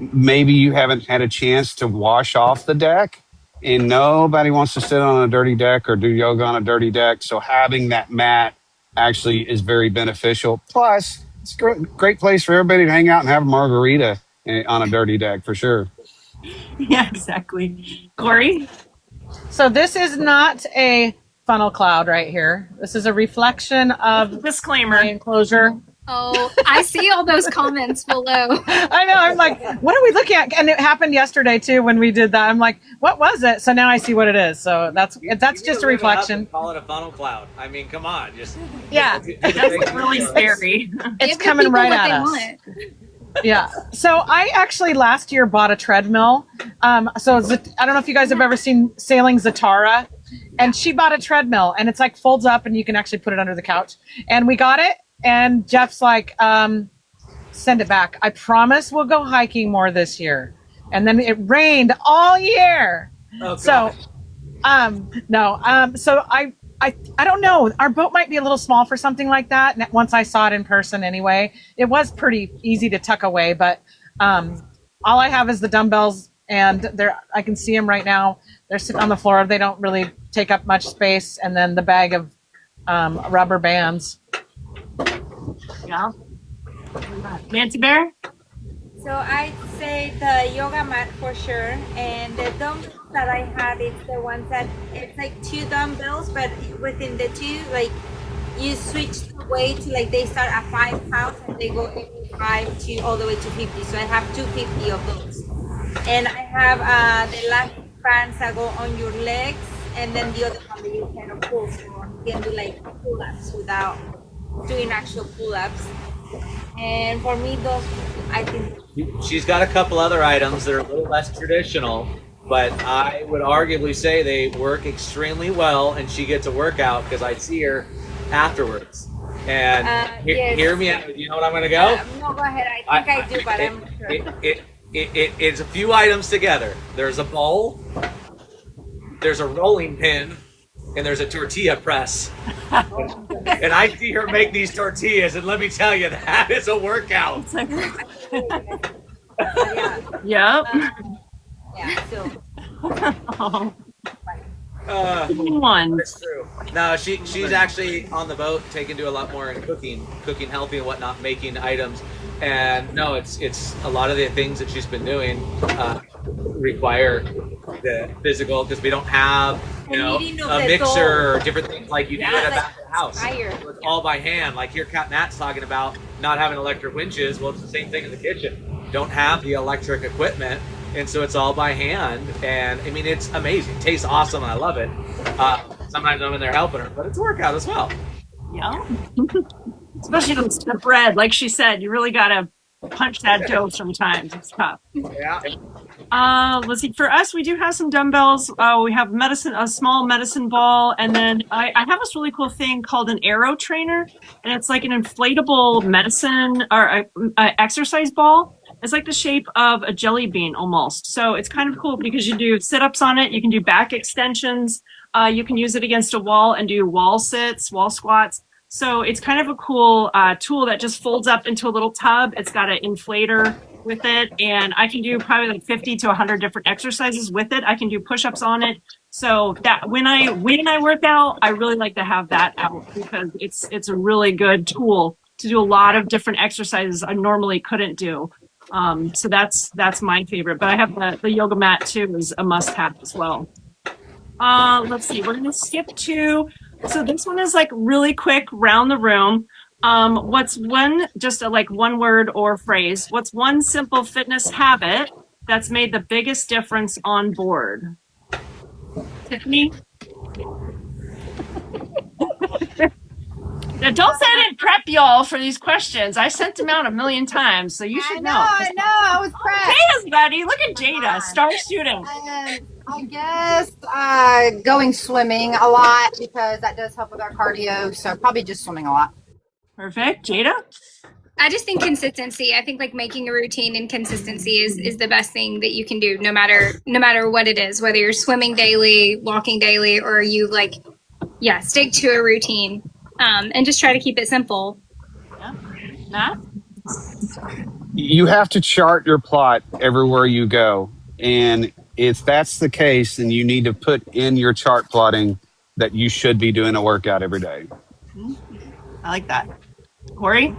maybe you haven't had a chance to wash off the deck, and nobody wants to sit on a dirty deck or do yoga on a dirty deck. So having that mat actually is very beneficial. Plus, it's a great place for everybody to hang out and have a margarita on a dirty deck for sure. Yeah, exactly. Corey? So this is not a funnel cloud right here. This is a reflection of Disclaimer. my enclosure. oh, I see all those comments below. I know. I'm like, what are we looking at? And it happened yesterday too when we did that. I'm like, what was it? So now I see what it is. So that's just a reflection. Call it a funnel cloud. I mean, come on, just Yeah, That's really scary. it's Give the coming people right what at they us. want. Yeah. So I actually last year bought a treadmill. I don't know if you guys have ever seen Sailing Zatara, and she bought a treadmill, and it's like folds up and you can actually put it under the couch. And we got it, and Jeff's like, send it back. I promise we'll go hiking more this year. And then it rained all year. Oh, So, no. So I don't know. Our boat might be a little small for something like that. And once I saw it in person anyway, it was pretty easy to tuck away, but, all I have is the dumbbells, and I can see them right now. They're sitting on the floor. They don't really take up much space. And then the bag of, rubber bands. Yeah. Nancy Bear? So I'd say the yoga mat for sure, and the dumbbells that I have, it's the ones that it's like 2 dumbbells, but within the 2, like you switch the weight to like they start at 5 pounds and they go every 5 to all the way to 50. So I have 250 of those, and I have the elastic bands that go on your legs, and then the other one that you can pull, so you can do like pull-ups without doing actual pull-ups. And for me, those, I think. She's got a couple other items that are a little less traditional, but I would arguably say they work extremely well, and she gets a workout because I see her afterwards. And yes. hear me out. You know what I'm going to go? No, go ahead. I think I do, but I'm not sure. It's a few items together. There's a bowl, there's a rolling pin, and there's a tortilla press. And I see her make these tortillas, and let me tell you, that is a workout. It's like, Yeah. yep. Yeah. So. Oh, Uh, one. It's true. No, she's actually on the boat, taken to a lot more in cooking healthy and whatnot, making items. And no, it's a lot of the things that she's been doing require the physical, because we don't have a mixer or different things like you do at a back of the house. So it's all by hand. Like here, Cat Matt's talking about not having electric winches. Well, it's the same thing in the kitchen. Don't have the electric equipment. And so it's all by hand, and I mean, it's amazing. It tastes awesome, and I love it. Sometimes I'm in there helping her, but it's a workout as well. Yeah. Especially the bread. Like she said, you really got to punch that dough sometimes. It's tough. Yeah. Let's see. For us, we do have some dumbbells. We have a small medicine ball, and then I have this really cool thing called an aero trainer, and it's like an inflatable medicine or a exercise ball. It's like the shape of a jelly bean almost. So it's kind of cool because you do sit-ups on it. You can do back extensions. You can use it against a wall and do wall sits, wall squats. So it's kind of a cool tool that just folds up into a little tub. It's got an inflator with it, and I can do probably like 50 to 100 different exercises with it. I can do push-ups on it. So that when I work out, I really like to have that out because it's a really good tool to do a lot of different exercises I normally couldn't do. So that's my favorite. But I have the yoga mat too is a must-have as well. Let's see. We're gonna skip to. So this one is like really quick, round the room. What's one, just like one word or phrase, what's one simple fitness habit that's made the biggest difference on board? Tiffany? Now, don't say I didn't prep y'all for these questions. I sent them out a million times, so you should know. I know. I was prepped. Jada's buddy. Look at Jada, star student. I guess going swimming a lot because that does help with our cardio. So probably just swimming a lot. Perfect. Jada? I just think consistency. I think like making a routine and consistency is the best thing that you can do, no matter what it is, whether you're swimming daily, walking daily, or you stick to a routine, and just try to keep it simple. Yeah. Matt? You have to chart your plot everywhere you go. And if that's the case, then you need to put in your chart plotting that you should be doing a workout every day. I like that. Corey?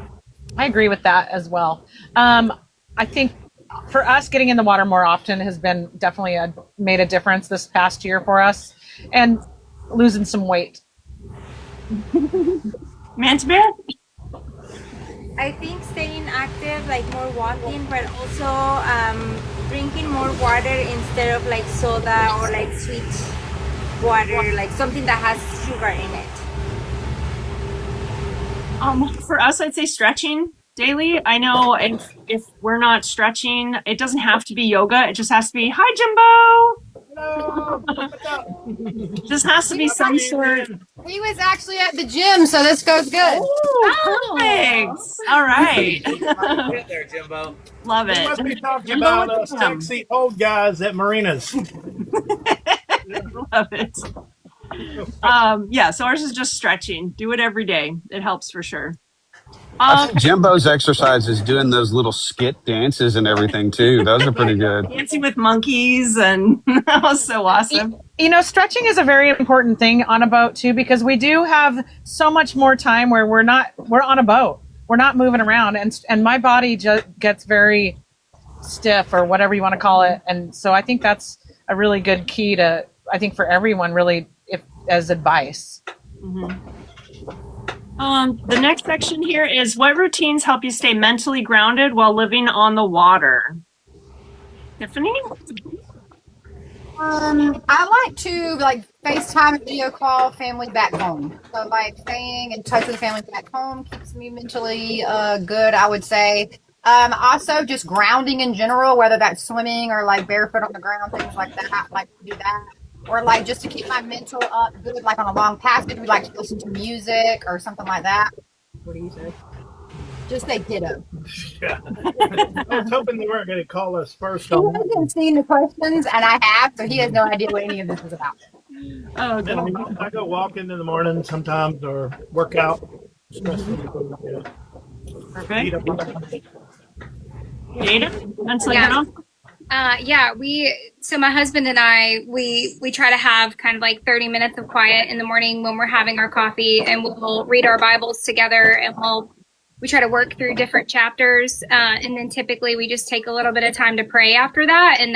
I agree with that as well. I think for us, getting in the water more often has been definitely made a difference this past year for us, and losing some weight. Mantabir? I think staying active, like more walking, but also drinking more water instead of like soda or like sweet water, like something that has sugar in it. For us, I'd say stretching daily. I know if we're not stretching, it doesn't have to be yoga. It just has to be, hi, Jimbo. Hello. What's up? Just has to be some sort. He was actually at the gym, so this goes good. Oh, perfect. All right. Get there, Jimbo. Love We it. must be talking Jimbo about with the gym. sexy old guys at marinas. Love it. So ours is just stretching. Do it every day. It helps for sure. I think Jimbo's exercise is doing those little skit dances and everything too. Those are pretty good. Dancing with monkeys, and that was so awesome. Stretching is a very important thing on a boat too, because we do have so much more time where we're on a boat. We're not moving around, and my body just gets very stiff or whatever you want to call it. And so I think that's a really good key for everyone, really, as advice. Mm-hmm. The next section here is what routines help you stay mentally grounded while living on the water? Tiffany? I like to FaceTime and video call family back home. So staying in touch with family back home keeps me mentally good, I would say. Also just grounding in general, whether that's swimming or barefoot on the ground, things like that. I like to do that. Or just to keep my mental up good, on a long passage, we like to listen to music or something like that. What do you say? Just say ditto. Yeah. I was hoping they weren't going to call us first. He hasn't seen the questions, and I have, so he has no idea what any of this is about. Oh, God. I go walking in the morning sometimes or work out. Perfect. Jada? Mentally grounded? So my husband and I, we try to have kind of 30 minutes of quiet in the morning when we're having our coffee, and we'll read our Bibles together, and we try to work through different chapters. And then typically we just take a little bit of time to pray after that. And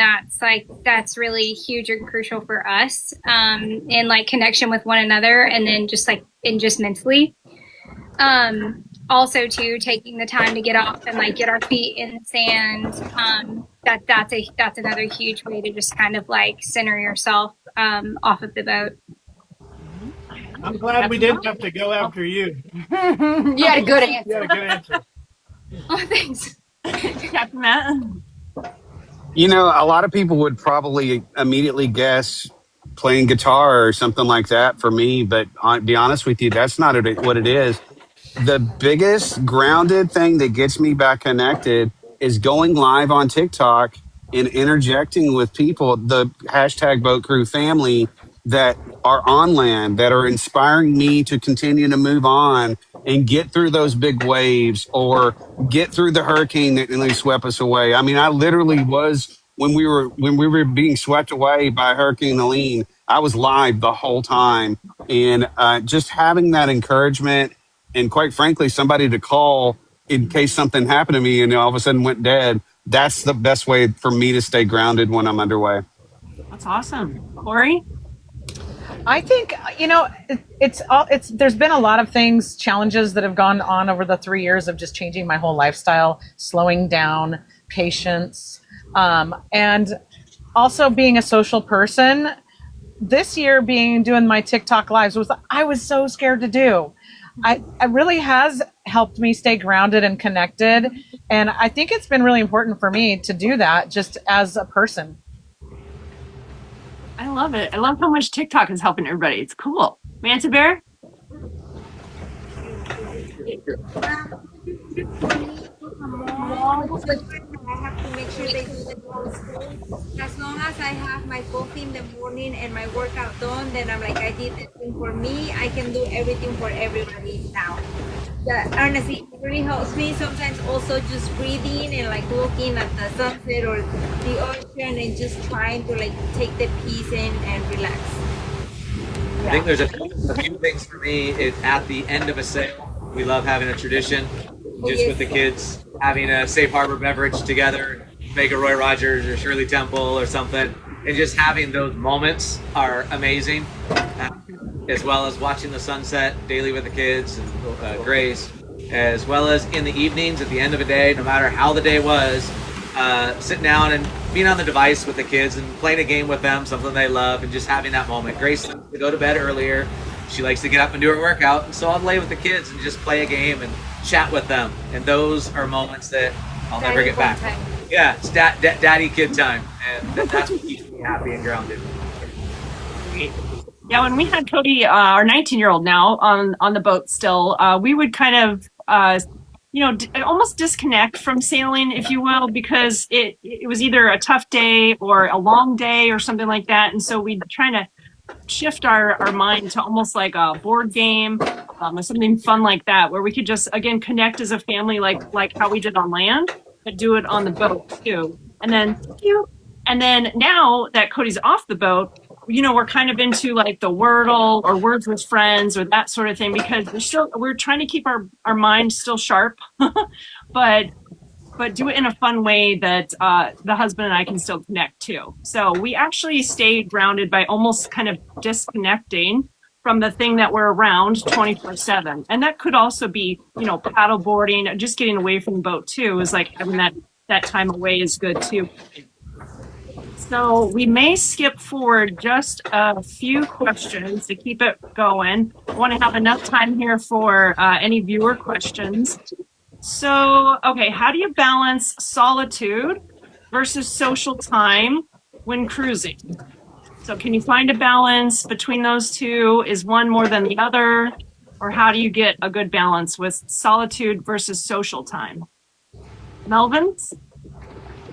that's really huge and crucial for us, in connection with one another. And then just mentally, also too, taking the time to get off and get our feet in the sand. That's another huge way to just kind of center yourself off of the boat. I'm glad we didn't have to go after you. You had a good answer. You had a good answer. Oh, thanks. Captain Matt? You know, a lot of people would probably immediately guess playing guitar or something like that for me, but be honest with you, that's not what it is. The biggest grounded thing that gets me back connected is going live on TikTok and interjecting with people, the hashtag Boat Crew family that are on land, that are inspiring me to continue to move on and get through those big waves or get through the hurricane that nearly swept us away. I mean, I literally was when we were being swept away by Hurricane Helene. I was live the whole time, and just having that encouragement and quite frankly, somebody to call in case something happened to me and all of a sudden went dead. That's the best way for me to stay grounded when I'm underway. That's awesome. Corey? I think, you know, there's been a lot of things, challenges that have gone on over the 3 years of just changing my whole lifestyle, slowing down, patience, and also being a social person. This year doing my TikTok lives I was so scared to do. It really has helped me stay grounded and connected. And I think it's been really important for me to do that just as a person. I love it. I love how much TikTok is helping everybody. It's cool. Manta Bear? I have to make sure they do the whole school. As long as I have my coffee in the morning and my workout done, then I'm like, I did everything for me. I can do everything for everybody now. Yeah, honestly, it really helps me. Sometimes also just breathing and like looking at the sunset or the ocean and just trying to like take the peace in and relax. I think there's a few things for me. At the end of a sale, we love having a tradition, just with the kids, having a safe harbor beverage together, make a Roy Rogers or Shirley Temple or something, and just having those moments are amazing, as well as watching the sunset daily with the kids and Grace, as well as in the evenings at the end of a day, no matter how the day was, sitting down and being on the device with the kids and playing a game with them, something they love, and just having that moment. Grace likes to go to bed earlier. She likes to get up and do her workout, and so I'll lay with the kids and just play a game and chat with them. And those are moments that I'll never get back. Yeah, it's daddy kid time, and that's what keeps me happy and grounded. Yeah, when we had Cody, our 19-year-old now, on the boat still, we would kind of, almost disconnect from sailing, if you will, because it was either a tough day or a long day or something like that. And so we'd try to shift our mind to almost like a board game or something fun like that, where we could just, again, connect as a family, like how we did on land, but do it on the boat too. And then now that Cody's off the boat, we're kind of into like the Wordle or Words with Friends or that sort of thing, because we're trying to keep our mind still sharp, but do it in a fun way that the husband and I can still connect to. So we actually stay grounded by almost kind of disconnecting from the thing that we're around 24/7. And that could also be, paddle boarding, just getting away from the boat too, is like having that time away is good too. So we may skip forward just a few questions to keep it going. I want to have enough time here for any viewer questions. So, okay, how do you balance solitude versus social time when cruising? So can you find a balance between those two? Is one more than the other? Or how do you get a good balance with solitude versus social time? Melvins?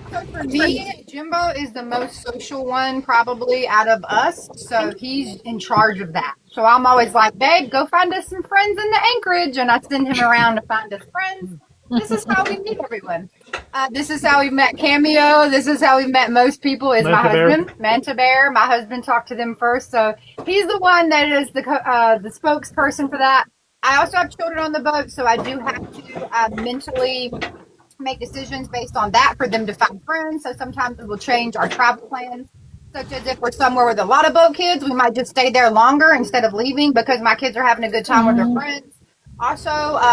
So for me, Jimbo is the most social one probably out of us. So he's in charge of that. So I'm always like, babe, go find us some friends in the Anchorage. And I send him around to find us friends. This is how we meet everyone. This is how we met Cameo. This is how we met most people is my husband, Manta Bear. My husband talked to them first. So he's the one that is the spokesperson for that. I also have children on the boat. So I do have to mentally make decisions based on that for them to find friends. So sometimes we will change our travel plans, such as if we're somewhere with a lot of boat kids, we might just stay there longer instead of leaving because my kids are having a good time with their friends. Also,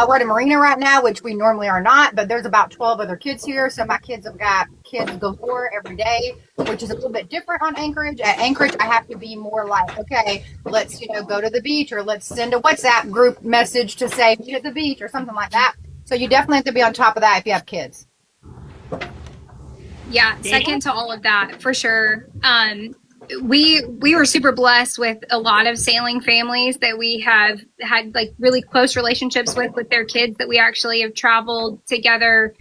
we're at a marina right now, which we normally are not, but there's about 12 other kids here. So my kids have got kids galore every day, which is a little bit different on Anchorage. At Anchorage, I have to be more like, okay, let's, go to the beach, or let's send a WhatsApp group message to say meet at the beach or something like that. So you definitely have to be on top of that if you have kids. Yeah, second to all of that for sure. We were super blessed with a lot of sailing families that we have had like really close relationships with their kids that we actually have traveled together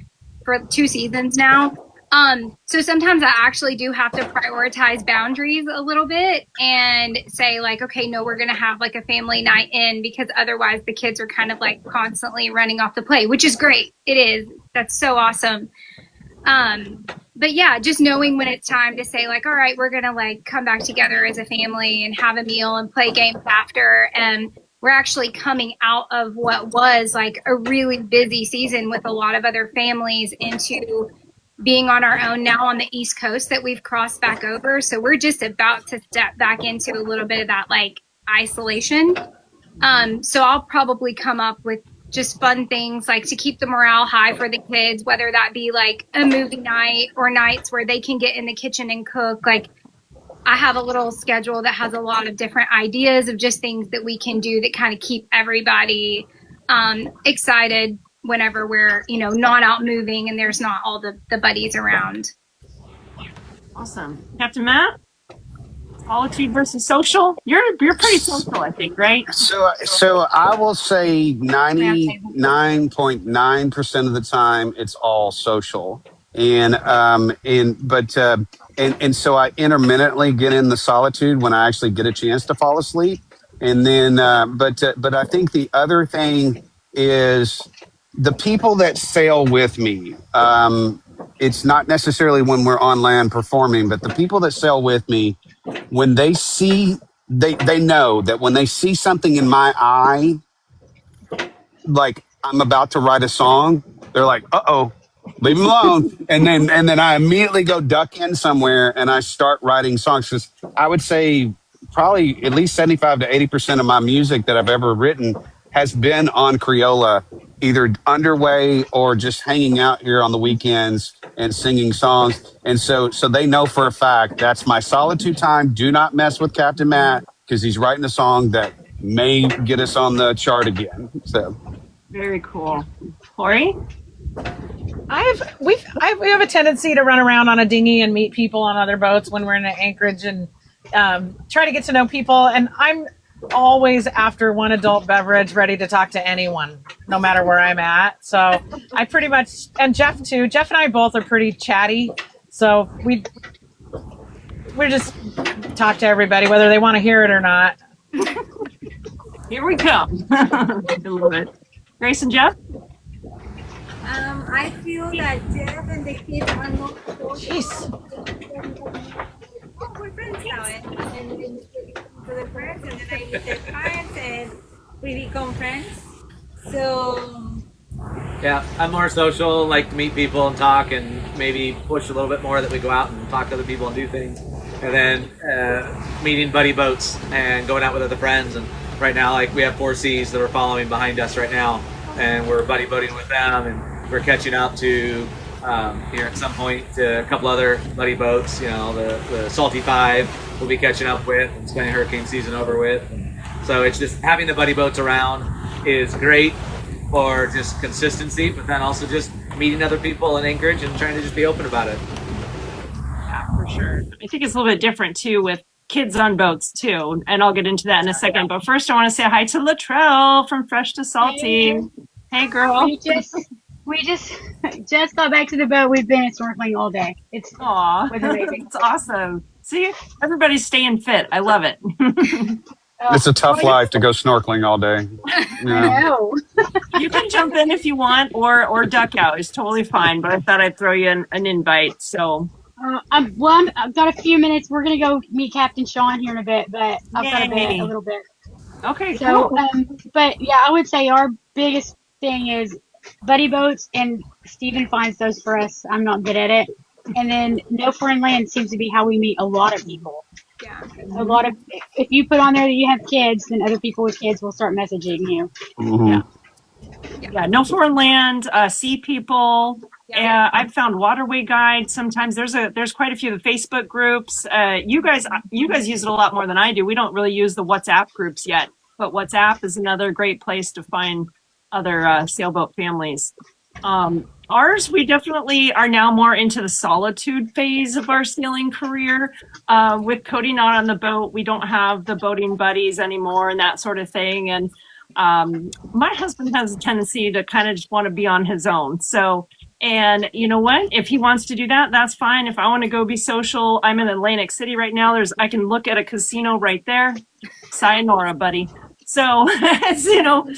for 2 seasons now. So sometimes I actually do have to prioritize boundaries a little bit and say like, okay, no, we're going to have like a family night in, because otherwise the kids are kind of like constantly running off the play, which is great. It is. That's so awesome. But yeah, just knowing when it's time to say like, all right, we're going to like come back together as a family and have a meal and play games after. And we're actually coming out of what was like a really busy season with a lot of other families into being on our own now on the East Coast that we've crossed back over. So we're just about to step back into a little bit of that like isolation. So I'll probably come up with just fun things like to keep the morale high for the kids, whether that be like a movie night or nights where they can get in the kitchen and cook. Like I have a little schedule that has a lot of different ideas of just things that we can do that kind of keep everybody excited whenever we're, you know, not out moving and there's not all the buddies around. Awesome. Captain Matt? Solitude versus social? You're pretty social, I think, right? So I will say 99.9% of the time it's all social. And so I intermittently get in the solitude when I actually get a chance to fall asleep. And then but I think the other thing is the people that sail with me. It's not necessarily when we're on land performing, but the people that sail with me, when they know that when they see something in my eye, like I'm about to write a song, they're like, "Uh-oh, leave him alone." And then I immediately go duck in somewhere and I start writing songs. 'Cause I would say probably at least 75 to 80% of my music that I've ever written has been on Criolla, either underway or just hanging out here on the weekends and singing songs. And so they know for a fact that's my solitude time. Do not mess with Captain Matt because he's writing a song that may get us on the chart again. So very cool. Corey? We have a tendency to run around on a dinghy and meet people on other boats when we're in Anchorage and try to get to know people. And I'm always after one adult beverage, ready to talk to anyone, no matter where I'm at. So I pretty much, and Jeff too. Jeff and I both are pretty chatty, so we just talk to everybody, whether they want to hear it or not. Here we come. I love it. Grace and Jeff? I feel that Jeff and the kids are not social. Oh, we're friends now, and to the friends, and then I meet their parents, and we become friends. So Yeah, I'm more social, like to meet people and talk, and maybe push a little bit more that we go out and talk to other people and do things. And then meeting buddy boats and going out with other friends. And right now, like we have 4Cs that are following behind us right now, and we're buddy boating with them, and we're catching up to here at some point a couple other buddy boats. You know, the Salty Five we'll be catching up with and spending hurricane season over with. And so it's just having the buddy boats around is great for just consistency, but then also just meeting other people in Anchorage and trying to just be open about it. Yeah, for sure. I think it's a little bit different too with kids on boats too, and I'll get into that in a second. But first, I want to say hi to Latrell from Fresh to Salty. Hey, girl. We just got back to the boat. We've been snorkeling all day. It's amazing. It's awesome. See, everybody's staying fit. I love it. it's a tough life to go snorkeling all day. Yeah. I know. You can jump in if you want, or duck out. It's totally fine. But I thought I'd throw you an invite. So. I've got a few minutes. We're gonna go meet Captain Sean here in a bit, but I've got a little bit. Okay. So, cool. But yeah, I would say our biggest thing is buddy boats, and Steven finds those for us. I'm not good at it. And then no foreign land seems to be how we meet a lot of people. Yeah. A lot of, if you put on there that you have kids, then other people with kids will start messaging you. Mm-hmm. Yeah. No foreign land. Sea people. Yeah. I've found waterway guides. Sometimes there's quite a few of the Facebook groups. You guys use it a lot more than I do. We don't really use the WhatsApp groups yet, but WhatsApp is another great place to find other sailboat families. Ours, we definitely are now more into the solitude phase of our sailing career. With Cody not on the boat, we don't have the boating buddies anymore and that sort of thing. And my husband has a tendency to kind of just want to be on his own. So, and you know what? If he wants to do that, that's fine. If I want to go be social, I'm in Atlantic City right now. I can look at a casino right there. Sayonara, buddy. So it's, you know,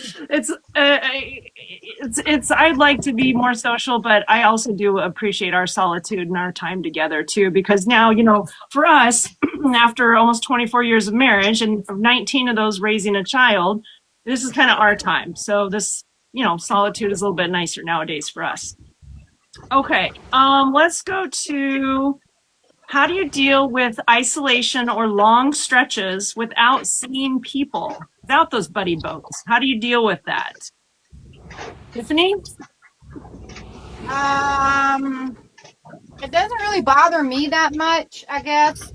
I'd like to be more social, but I also do appreciate our solitude and our time together too, because now, you know, for us, after almost 24 years of marriage and 19 of those raising a child, this is kind of our time. So this, you know, solitude is a little bit nicer nowadays for us. Okay, let's go to, how do you deal with isolation or long stretches without seeing people, without those buddy boats? How do you deal with that? Tiffany? It doesn't really bother me that much, I guess.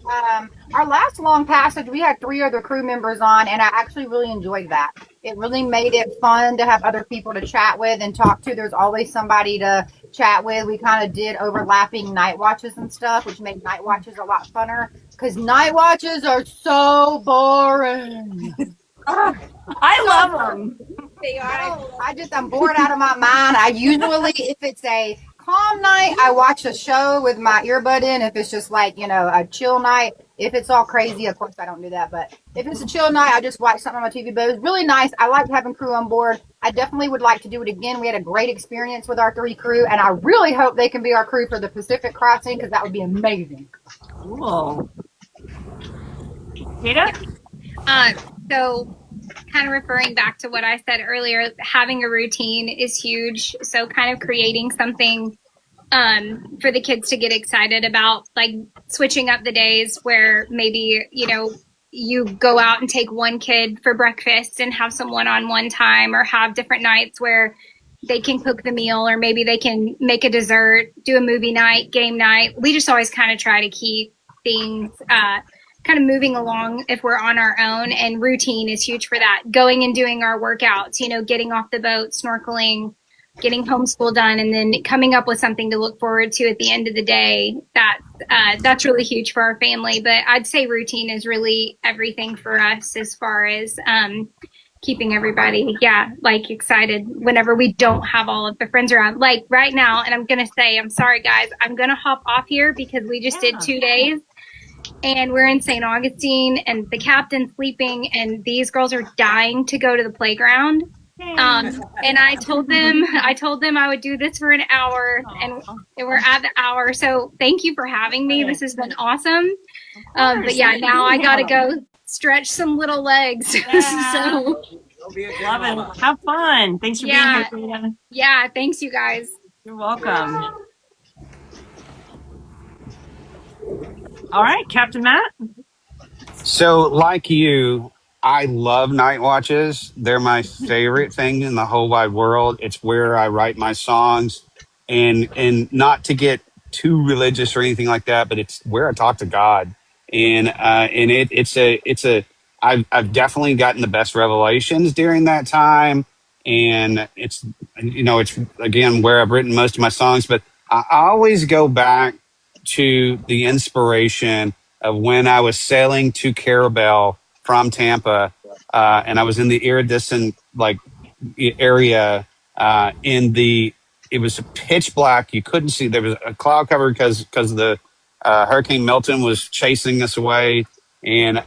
Our last long passage, we had 3 other crew members on, and I actually really enjoyed that. It really made it fun to have other people to chat with and talk to. There's always somebody to chat with. We kind of did overlapping night watches and stuff, which made night watches a lot funner, because night watches are so boring. I love them. They are. I'm bored out of my mind. I usually, if it's a calm night, I watch a show with my earbud in. If it's just like, you know, a chill night, if it's all crazy, of course I don't do that. But if it's a chill night, I just watch something on my TV. But it was really nice. I liked having crew on board. I definitely would like to do it again. We had a great experience with our 3 crew, and I really hope they can be our crew for the Pacific crossing, because that would be amazing. Cool. Kata? So kind of referring back to what I said earlier, having a routine is huge. So kind of creating something for the kids to get excited about, like switching up the days where maybe, you know, you go out and take one kid for breakfast and have some one-on-one time, or have different nights where they can cook the meal, or maybe they can make a dessert, do a movie night, game night. We just always kind of try to keep things kind of moving along if we're on our own, and routine is huge for that. Going and doing our workouts, you know, getting off the boat, snorkeling, getting homeschool done, and then coming up with something to look forward to at the end of the day. That's really huge for our family. But I'd say routine is really everything for us as far as keeping everybody, like excited whenever we don't have all of the friends around. Like right now, and I'm going to say, I'm sorry guys, I'm going to hop off here because we just did 2 days. And we're in St. Augustine, and the captain's sleeping, and these girls are dying to go to the playground. And I told them I would do this for an hour, and we're at the hour. So thank you for having me. This has been awesome. But yeah, now I got to go stretch some little legs. Yeah. So love it. Have fun. Thanks for being here, Frida. Yeah, thanks you guys. You're welcome. All right, Captain Matt. So, like you, I love night watches. They're my favorite thing in the whole wide world. It's where I write my songs, and not to get too religious or anything like that, but it's where I talk to God. And I've definitely gotten the best revelations during that time. And it's, you know, it's again where I've written most of my songs, but I always go back to the inspiration of when I was sailing to Carabel from Tampa, and I was in the iridescent area it was pitch black. You couldn't see. There was a cloud cover because the Hurricane Milton was chasing us away, and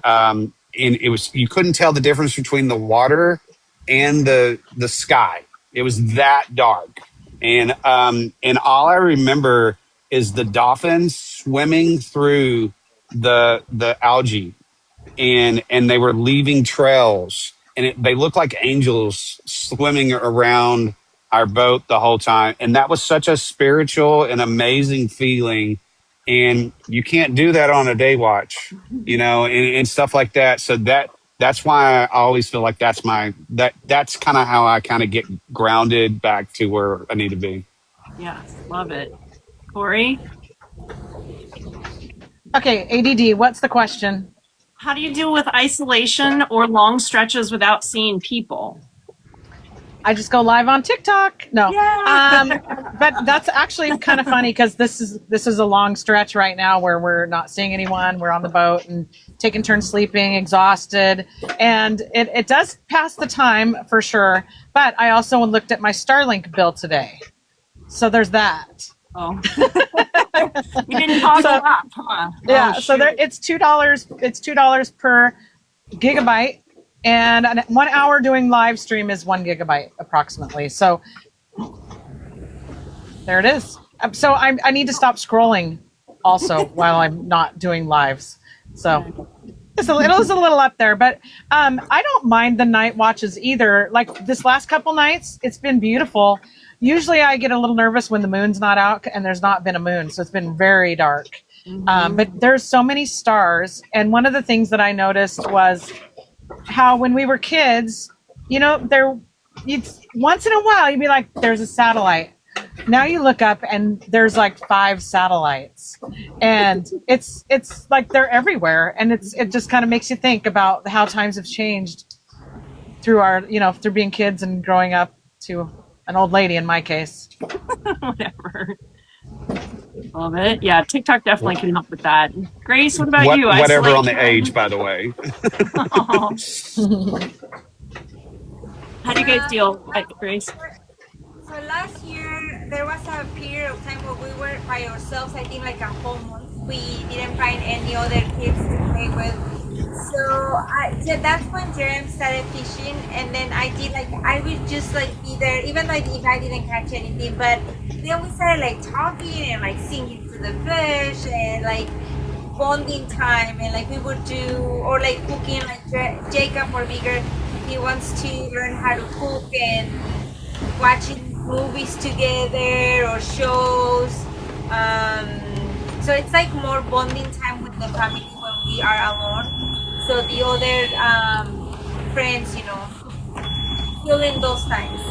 it was, you couldn't tell the difference between the water and the sky. It was that dark, and all I remember is the dolphins swimming through the algae, and they were leaving trails, and they looked like angels swimming around our boat the whole time. And that was such a spiritual and amazing feeling. And you can't do that on a day watch, you know, and stuff like that. So that's why I always feel like that's kind of how I kind of get grounded back to where I need to be. Yes, love it. Corey? Okay, ADD, what's the question? How do you deal with isolation or long stretches without seeing people? I just go live on TikTok. No. Yeah. But that's actually kind of funny because this is a long stretch right now where we're not seeing anyone. We're on the boat and taking turns sleeping, exhausted. And it does pass the time for sure. But I also looked at my Starlink bill today. So there's that. Oh. We didn't talk So- about, huh? Yeah. Oh, So there, it's $2. It's $2 per gigabyte. And 1 hour doing live stream is 1 gigabyte approximately. So there it is. So I need to stop scrolling also while I'm not doing lives. So it was a little up there, but I don't mind the night watches either. Like this last couple nights, it's been beautiful. Usually I get a little nervous when the moon's not out and there's not been a moon. So it's been very dark. But there's so many stars. And one of the things that I noticed was how when we were kids, you know, once in a while you'd be like, there's a satellite. Now you look up and there's like 5 satellites, and it's like they're everywhere, and it just kind of makes you think about how times have changed through through being kids and growing up to an old lady in my case. Whatever. Love it. Yeah, TikTok definitely can help with that. Grace, what about you? Whatever on the Isolation? age, by the way. Oh. How do you guys deal, Grace? So last year there was a period of time where we were by ourselves. I think like a whole month. We didn't find any other kids to play with. So that's when Jerem started fishing, and then I would just like be there, even like if I didn't catch anything. But then we started like talking and like singing to the fish and like bonding time, and like we would do or like cooking. Like Jacob or bigger, he wants to learn how to cook and watching movies together or shows. So it's like more bonding time with the family when we are alone. So the other friends, fill in those times.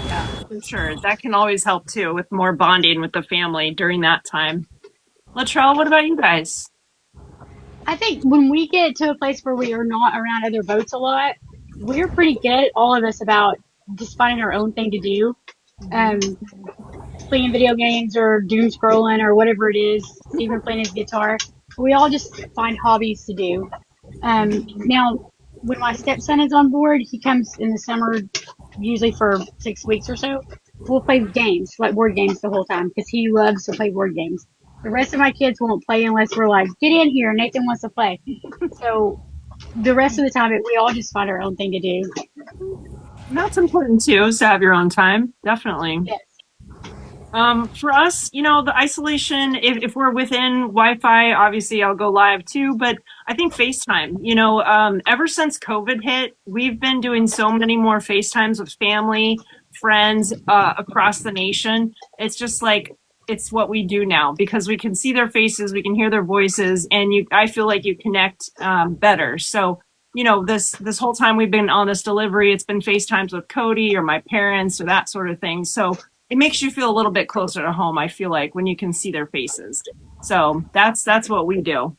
Yeah, for sure. That can always help too with more bonding with the family during that time. Latrell, what about you guys? I think when we get to a place where we are not around other boats a lot, we're pretty good, all of us, about just finding our own thing to do. Playing video games or doom scrolling or whatever it is, Stephen playing his guitar. We all just find hobbies to do. Now, when my stepson is on board, he comes in the summer, usually for 6 weeks or so. We'll play games, like board games the whole time, because he loves to play board games. The rest of my kids won't play unless we're like, get in here, Nathan wants to play. So the rest of the time, we all just find our own thing to do. That's important too, is to have your own time. Definitely. Yes. For us, the isolation, if we're within Wi-Fi, obviously I'll go live too, but I think FaceTime, ever since COVID hit, we've been doing so many more FaceTimes with family, friends, across the nation. It's just like, it's what we do now because we can see their faces, we can hear their voices, and I feel like you connect, better. So, this whole time we've been on this delivery, it's been FaceTimes with Cody or my parents or that sort of thing. So it makes you feel a little bit closer to home, I feel like, when you can see their faces. So that's what we do.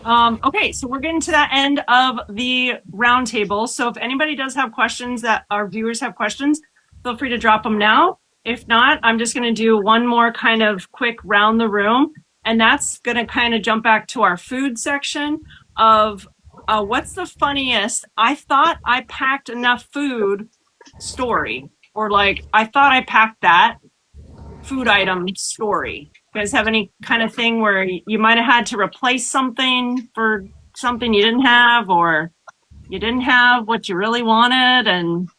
Okay, so we're getting to that end of the roundtable. So if anybody does have questions, that our viewers have questions, feel free to drop them now. If not, I'm just going to do one more kind of quick round the room. And that's going to kind of jump back to our food section of what's the funniest I thought I packed enough food story. Or like, I thought I packed that food item story. You guys have any kind of thing where you might have had to replace something for something you didn't have, or you didn't have what you really wanted and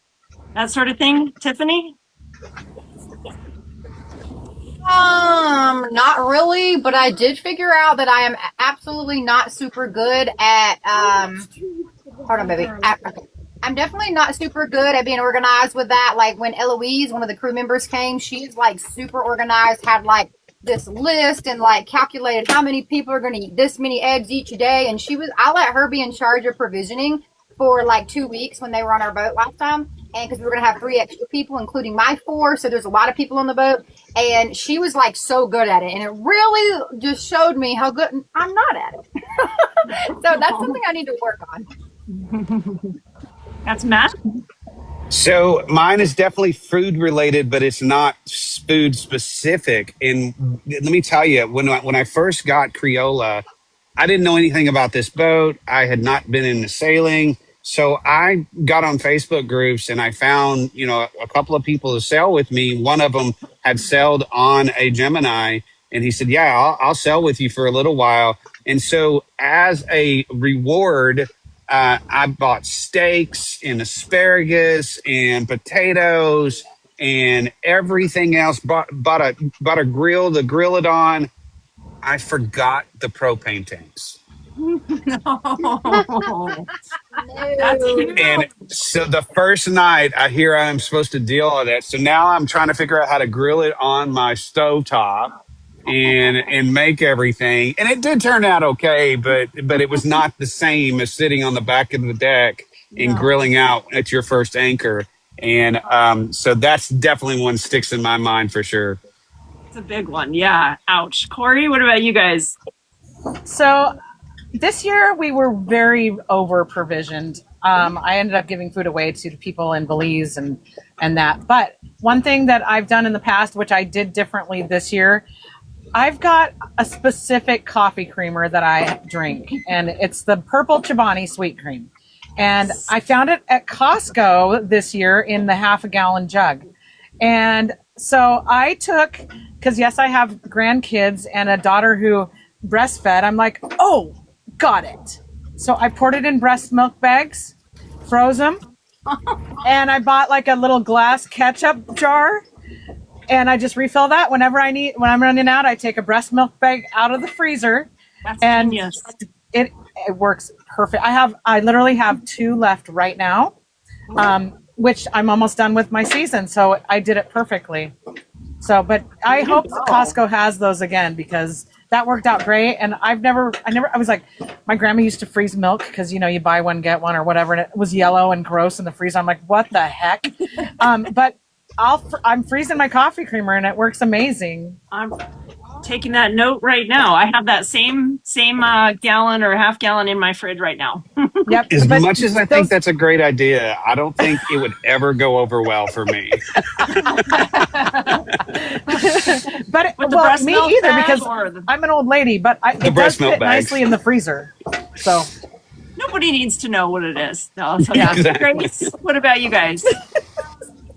that sort of thing? Tiffany? Not really, but I did figure out that I am absolutely not super good at, hold on, baby. I'm definitely not super good at being organized with that. Like when Eloise, one of the crew members, came, she's like super organized, had like this list and like calculated how many people are going to eat this many eggs each day. And I let her be in charge of provisioning for like 2 weeks when they were on our boat last time. And because we were going to have 3 extra people, including my 4. So there's a lot of people on the boat. And she was like so good at it. And it really just showed me how good I'm not at it. So that's something I need to work on. That's Matt. So mine is definitely food related, but it's not food specific. And let me tell you, when I first got Criolla, I didn't know anything about this boat. I had not been into sailing. So I got on Facebook groups and I found, a couple of people to sail with me. One of them had sailed on a Gemini and he said, yeah, I'll sail with you for a little while. And so as a reward, I bought steaks and asparagus and potatoes and everything else. Bought a grill to grill it on. I forgot the propane tanks. No. That's huge. And so the first night I hear I'm supposed to deal with it. So now I'm trying to figure out how to grill it on my stovetop and make everything. And it did turn out okay, but it was not the same as sitting on the back of the deck and No. grilling out at your first anchor. And so that's definitely one sticks in my mind for sure. It's a big one. Yeah. Ouch. Corey, what about you guys? So this year we were very over provisioned. I ended up giving food away to people in Belize and that. But one thing that I've done in the past, which I did differently this year, I've got a specific coffee creamer that I drink, and it's the purple Chobani sweet cream. And I found it at Costco this year in the half-a-gallon jug. And so I took, because yes, I have grandkids and a daughter who breastfed. I'm like, oh, got it. So I poured it in breast milk bags, froze them, and I bought like a little glass ketchup jar. And I just refill that whenever I need. When I'm running out, I take a breast milk bag out of the freezer. That's and genius. It works perfect. I literally have 2 left right now, which I'm almost done with my season. So I did it perfectly. So, but I hope Costco has those again because that worked out great. And I was like, my grandma used to freeze milk because, you buy one, get one or whatever. And it was yellow and gross in the freezer. I'm like, what the heck? But I'm freezing my coffee creamer and it works amazing. I'm taking that note right now. I have that same gallon or half gallon in my fridge right now. Yep. As much as I think that's a great idea, I don't think it would ever go over well for me. But With the breast me milk either bag because or the- I'm an old lady, but it does breast milk fit bags. nicely in the freezer. So Nobody needs to know what it is. No, so yeah. Exactly. Grace, what about you guys?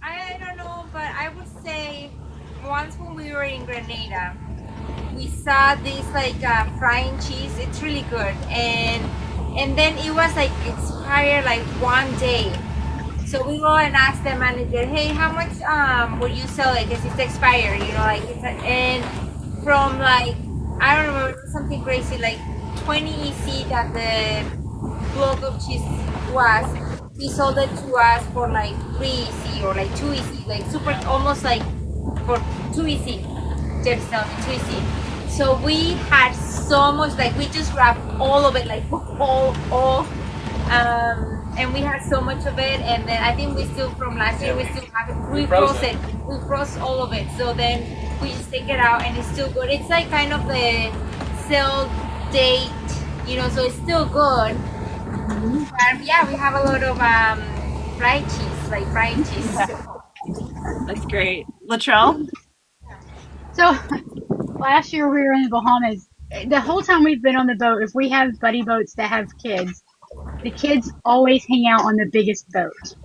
I don't know, but I would say once when we were in Grenada, we saw this like frying cheese. It's really good, and then it was like expired like one day. So we go and ask the manager, hey, how much would you sell it? Because it's expired, like and from like I don't remember something crazy like 20 EC that the block of cheese was. He sold it to us for like 3 EC or like 2 EC, like super, almost like for 2 EC. Just selling 2 EC. So we had so much, like we just grabbed all of it, like all, and we had so much of it. And then I think we still from last year we still have it. We froze it. We froze all of it. So then we just take it out and it's still good. It's like kind of the sell date, so it's still good. But yeah, we have a lot of fried cheese. That's great. Latrell? So last year we were in the Bahamas. The whole time we've been on the boat, if we have buddy boats that have kids, the kids always hang out on the biggest boat.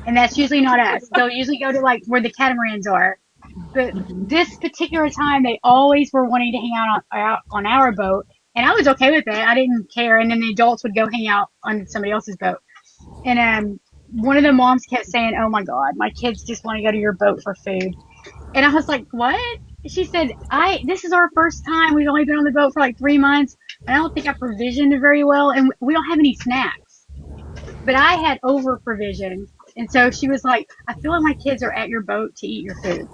And that's usually not us. They'll usually go to like where the catamarans are. But this particular time, they always were wanting to hang out on our boat. And I was okay with it. I didn't care. And then the adults would go hang out on somebody else's boat. And one of the moms kept saying, oh my God, my kids just want to go to your boat for food. And I was like, what? She said, this is our first time. We've only been on the boat for like 3 months. And I don't think I provisioned very well. And we don't have any snacks. But I had over provisioned. And so she was like, I feel like my kids are at your boat to eat your food.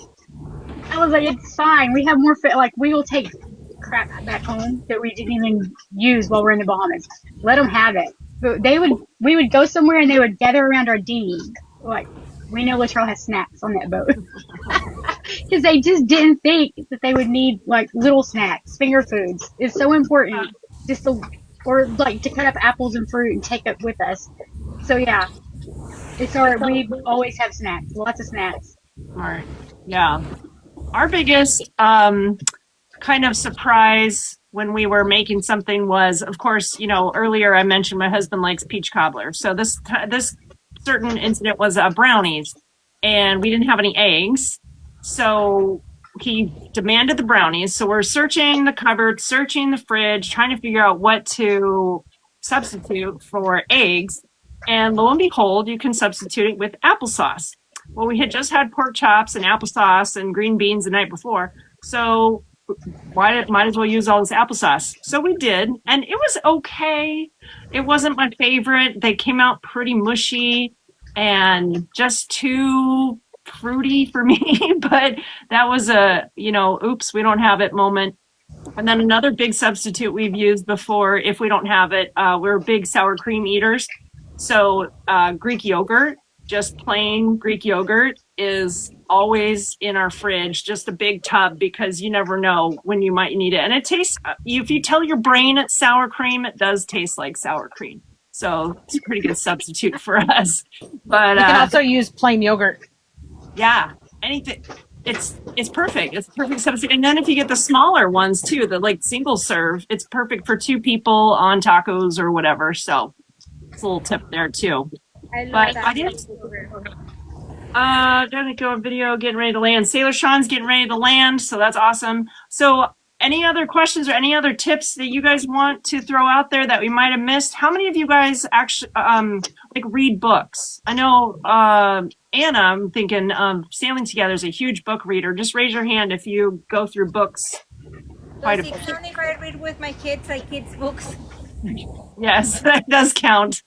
I was like, it's fine. We have more food. Like, we will take crap back home that we didn't even use while we're in the Bahamas. Let them have it. But we would go somewhere and they would gather around our dinghy. Like, we know Latrell has snacks on that boat. Because they just didn't think that they would need like little snacks, finger foods. It's so important or like to cut up apples and fruit and take it with us. So yeah. We always have snacks, lots of snacks. Smart. Yeah. Our biggest kind of surprise when we were making something was, of course, earlier I mentioned my husband likes peach cobbler. So this certain incident was brownies, and we didn't have any eggs. So he demanded the brownies. So we're searching the cupboard, searching the fridge, trying to figure out what to substitute for eggs. And lo and behold, you can substitute it with applesauce. Well, we had just had pork chops and applesauce and green beans the night before. So might as well use all this applesauce. So we did, and it was okay. It wasn't my favorite. They came out pretty mushy and just too fruity for me, but that was a, oops, we don't have it moment. And then another big substitute we've used before, if we don't have it, we're big sour cream eaters. So Greek yogurt, just plain Greek yogurt, is always in our fridge, just a big tub, because you never know when you might need it. And it tastes, if you tell your brain it's sour cream, it does taste like sour cream. So it's a pretty good substitute for us. But you can also use plain yogurt. Yeah, anything. It's perfect. It's a perfect substitute. And then if you get the smaller ones too, the like single serve, it's perfect for 2 people on tacos or whatever. So it's a little tip there too. I love But that. I didn't. Gonna go on video, getting ready to land. Sailor Sean's getting ready to land, so that's awesome. So any other questions or any other tips that you guys want to throw out there that we might have missed? How many of you guys actually like read books? I know Anna, I'm thinking Sailing Together is a huge book reader. Just raise your hand if you go through books. Does it count if I read with my kids, like kids' books? Yes, that does count.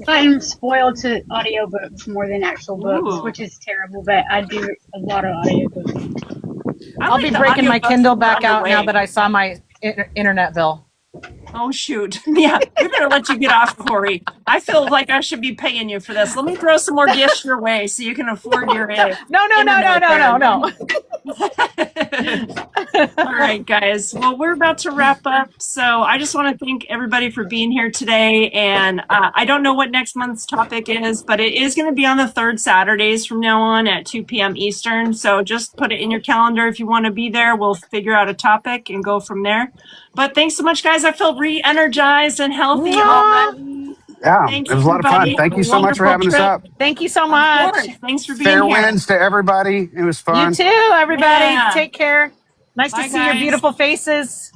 I'm spoiled to audiobooks more than actual books, Ooh. which is terrible, but I do a lot of audiobooks. I'll be breaking my Kindle back out now that I saw my internet bill. Oh, shoot. Yeah, we better let you get off, Corey. I feel like I should be paying you for this. Let me throw some more gifts your way so you can afford your No. All right, guys. Well, we're about to wrap up. So I just want to thank everybody for being here today. And I don't know what next month's topic is, but it is going to be on the 3rd Saturdays from now on at 2 p.m. Eastern. So just put it in your calendar if you want to be there. We'll figure out a topic and go from there. But thanks so much, guys. I feel re-energized and healthy already. Yeah, Thanks, it was a lot of fun. everybody. Thank you so much for having us up. Thank you so much. Thanks for being Fair here. winds to everybody. It was fun. You too, everybody. Yeah. Take care. Nice Bye, to see your guys. beautiful faces.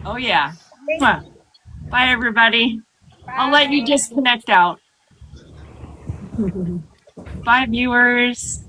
Oh, yeah. Mwah. Bye, everybody. I'll let you disconnect out. Bye, viewers.